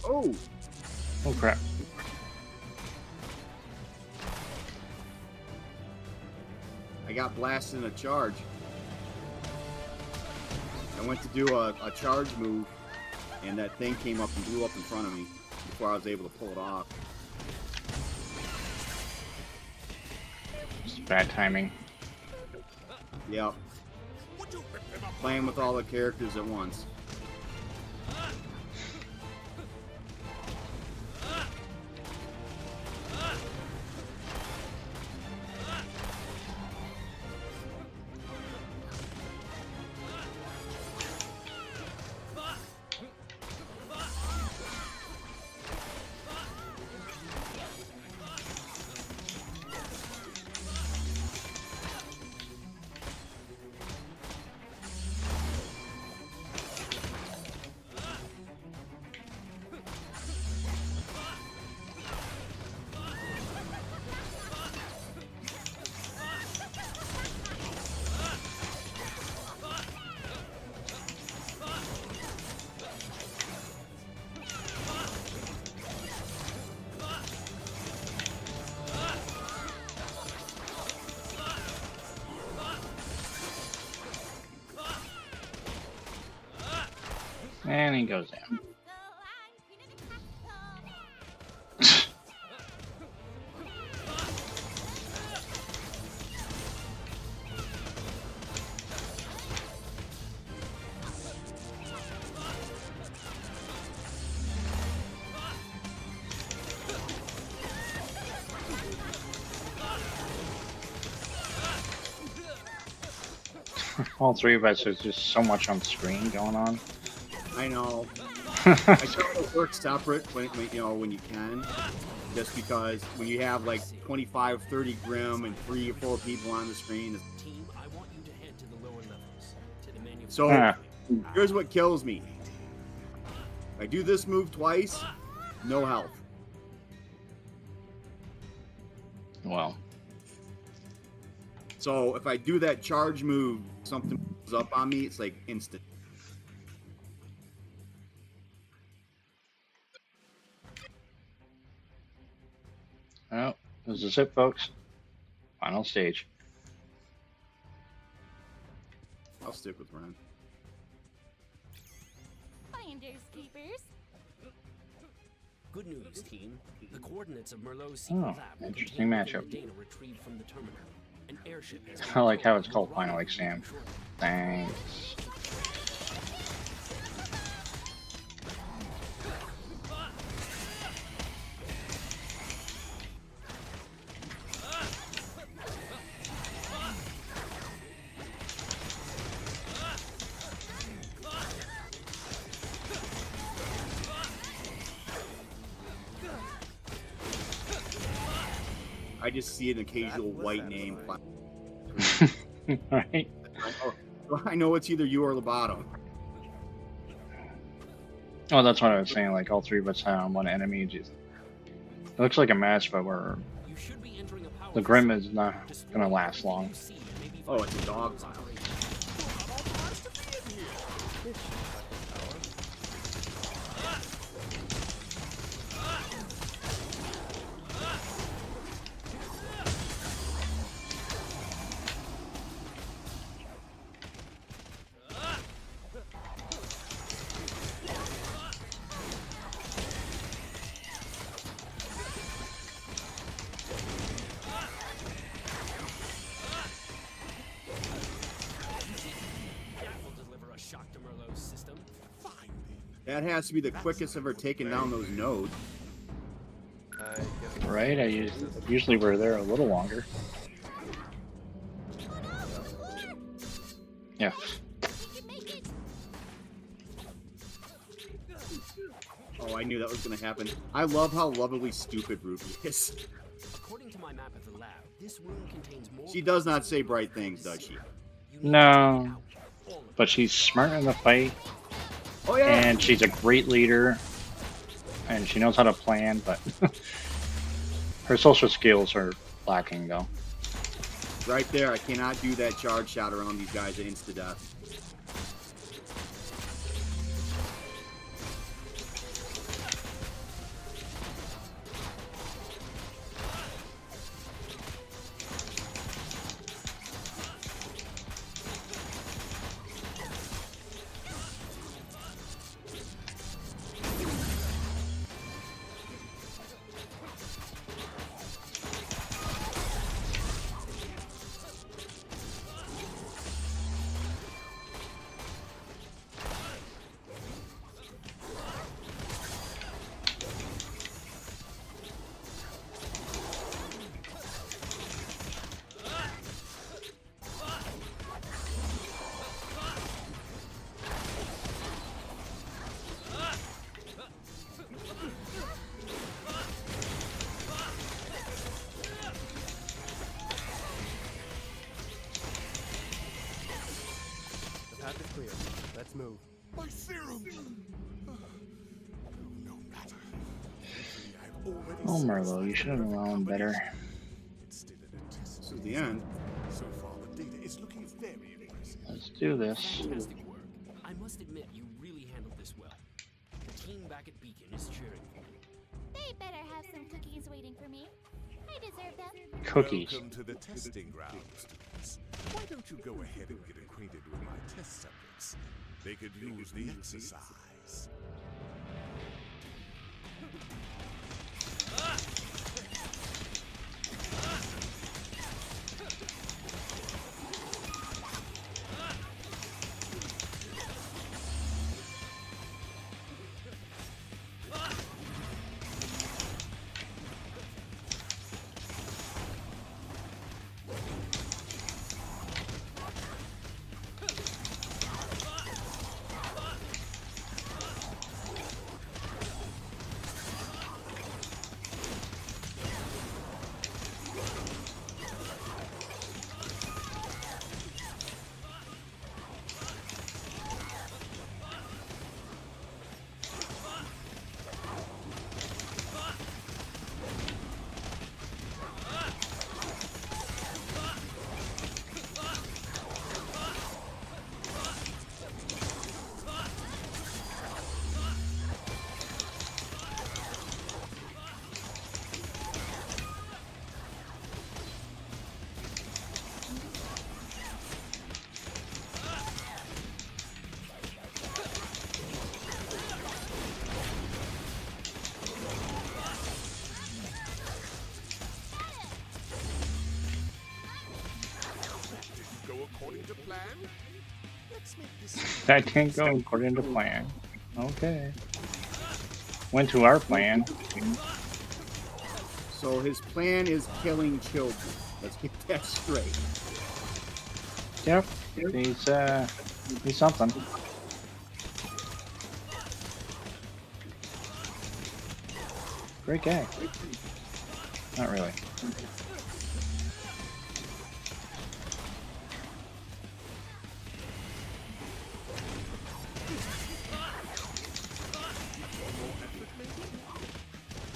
oh, Oh crap. I got blasted in a charge. I went to do a charge move, and that thing came up and blew up in front of me before I was able to pull it off. It's bad timing. Yep. Playing with all the characters at once. And he goes down. All three of us, there's just so much on screen going on. I know. I try to work separate when you can. Just because when you have like 25, 30 Grimm and 3 or 4 people on the screen. Team, I want you to head to the lower levels. To the manufacturing. So here's what kills me. If I do this move twice, no health. Well. So if I do that charge move, something goes up on me, it's like instant. Well, this is it, folks. Final stage. I'll stick with Ren. Finders keepers. Good news, team. The coordinates of Merlot's secret lab will interesting contain matchup. data retrieved from the terminal. An airship has I like how it's called Final Exam. Thanks. I just see an occasional white name. Right? I know it's either you or Lobato. Oh, that's what I was saying. Like all three of us have one enemy. It looks like a match, but we're the Grimm is not gonna last long. Oh, it's a dog pile. That has to be the quickest ever taken down those nodes. Right? Usually we're there a little longer. Yeah. Oh, I knew that was going to happen. I love how lovably stupid Ruby is. According to my map of the lab, this room contains more. She does not say bright things, does she? No. But she's smart in the fight. Oh, yeah. And she's a great leader. And she knows how to plan, but her social skills are lacking, though. Right there, I cannot do that charge shot around these guys at insta-death. Let's move. My serum! No matter. Oh, Merlot, you should have known better. It's still in a test. This is the end. So far, the data is looking very impressive. Let's do this. Fantastic work. I must admit, you really handled this well. The team back at Beacon is cheering for you. They better have some cookies waiting for me. I deserve them. Cookies. Welcome to the testing ground, students. Why don't you go ahead and get acquainted with my test subjects? They could use the exercise. plan? Let's make this That didn't go according to plan. Okay. Went to our plan. So his plan is killing children. Let's get that straight. Yep. He's something. Great guy. Not really.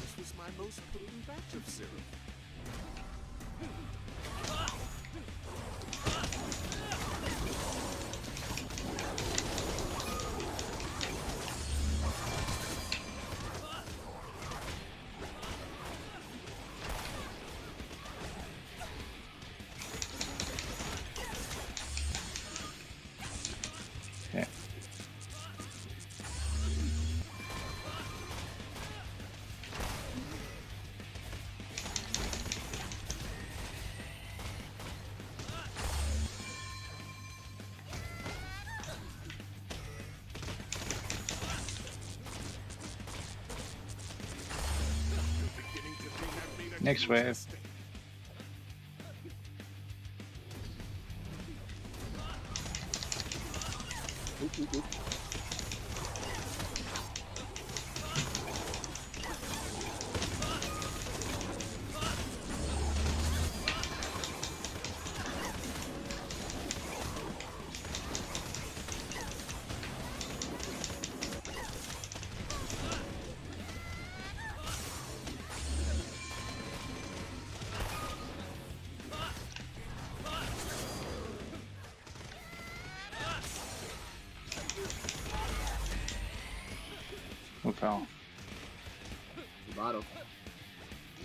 This was my most potent batch of syrup. Okay. Beginning to think I've made a Next huge wave. mistake. Oop, oop, oop. Who fell? Bottle.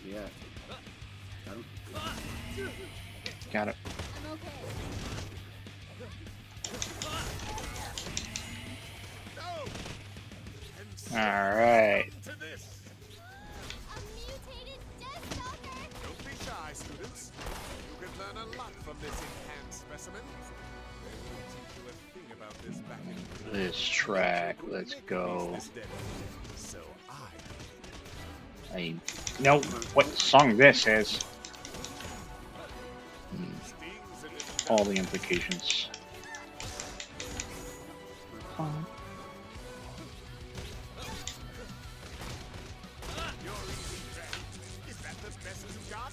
Yeah. Got him. Got it. I'm okay. Alright. To this. A mutated Death Stalker! Don't be shy, students. You can learn a lot from this enhanced specimen. They will teach you a thing about this back in This track. Let's go. this dead. So I know what song this is. stings and it All the implications. You're easy, friend. Is that the best you got?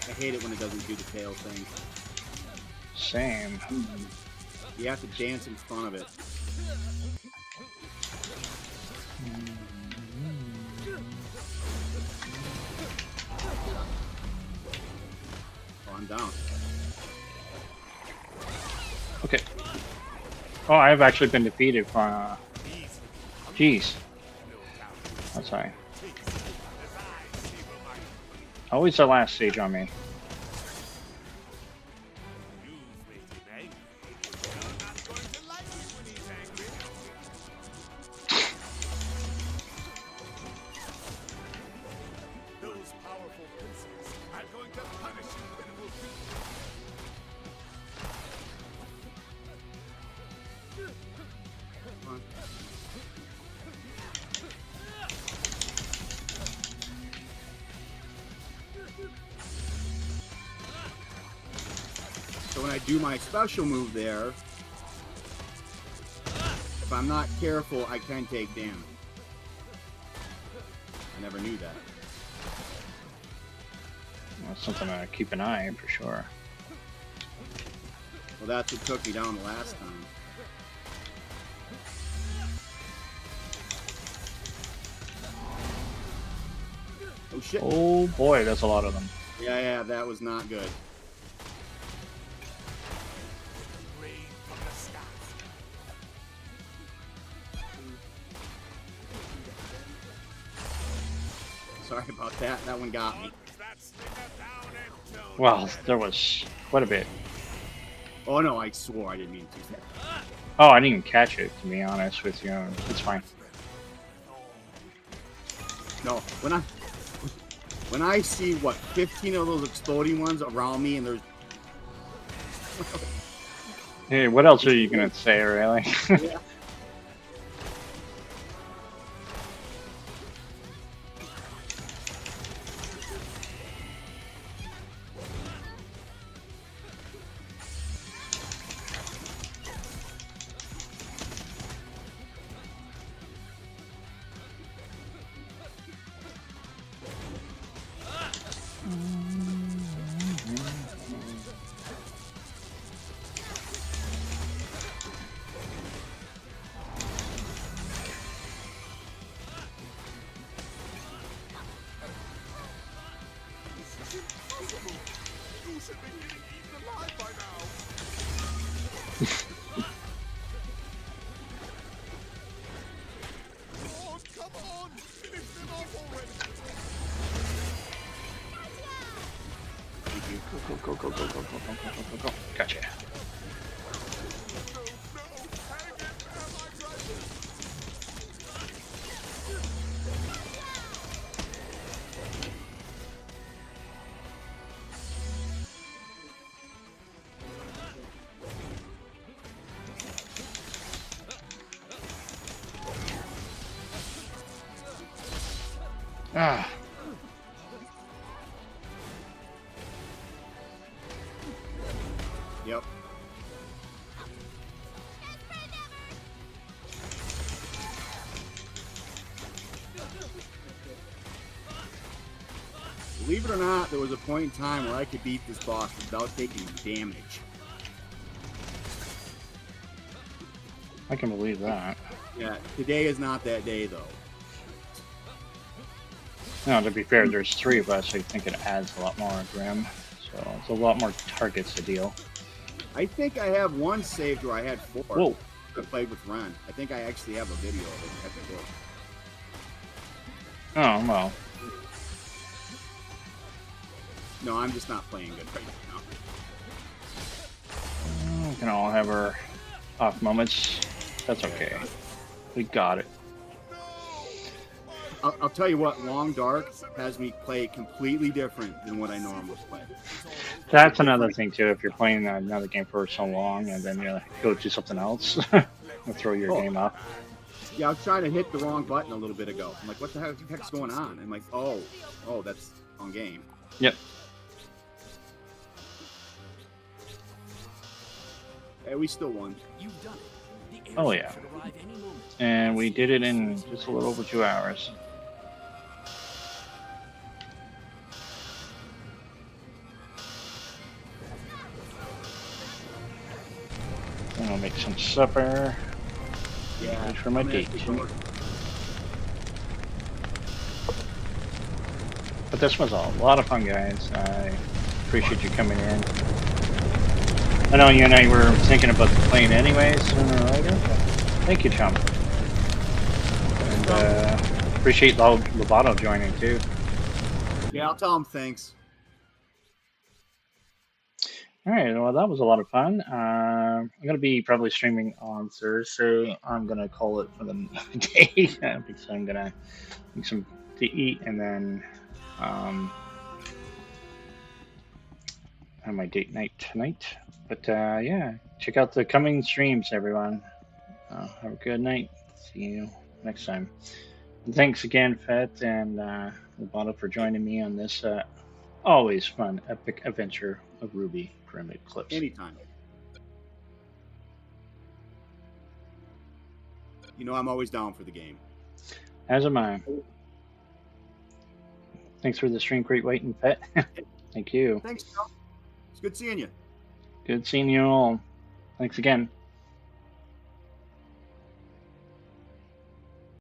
I hate it when it doesn't do the tail thing. Same. You have to dance in front of it. Oh, I'm down. Okay. Oh, I've actually been defeated from. Jeez. That's right. Always the last stage on me. Those powerful princes are going to punish you, pitiful Come on. So when I do my special move there, if I'm not careful, I can take damage. I never knew that. That's something to keep an eye on for sure. Well, that's what took me down the last time. Oh shit. Oh boy, that's a lot of them. Yeah, that was not good. Sorry about that. That one got me. Well, there was quite a bit. Oh no, I swore I didn't mean to. Oh, I didn't even catch it, to be honest with you. It's fine. No, when I see what 15 of those exploding ones around me, and there's Hey, what else are you gonna say, really? yeah. Go. Gotcha. Ah. Yep. Believe it or not, there was a point in time where I could beat this boss without taking damage. I can believe that. Yeah, today is not that day though. No, to be fair, there's 3 of us. I think it adds a lot more Grimm. So it's a lot more targets to deal. I think I have one saved where I had 4. Whoa. I played with Ren. I think I actually have a video of it at the book. Oh, well. No, I'm just not playing good right now. We can all have our off moments. That's okay. We got it. I'll tell you what, Long Dark has me play completely different than what I normally play. That's another thing, too. If you're playing another game for so long and then you go do something else, it'll throw your game off. Yeah, I was trying to hit the wrong button a little bit ago. I'm like, what the heck's going on? I'm like, oh, that's on game. Yep. Hey, we still won. You've done it. The Oh, airship yeah. should arrive any moment. And we did it in just a little over 2 hours. I'll make some supper. Yeah. Wait for my date. But this was a lot of fun, guys. I appreciate you coming in. I know you and I were thinking about playing anyways, sooner or later. But thank you, chum. And appreciate Lovato joining too. Yeah, I'll tell him thanks. All right, well, that was a lot of fun. I'm going to be probably streaming on Thursday. I'm going to call it for the day because I'm going to make some to eat and then have my date night tonight. But yeah, check out the coming streams, everyone. Have a good night. See you next time. And thanks again, Fett and Lovato, for joining me on this always fun, epic adventure of RWBY Grimm Eclipse. Anytime. You know I'm always down for the game. As am I. Thanks for the stream, Great White and Fett. Thank you. Thanks, Joe. It's good seeing you. Good seeing you all. Thanks again.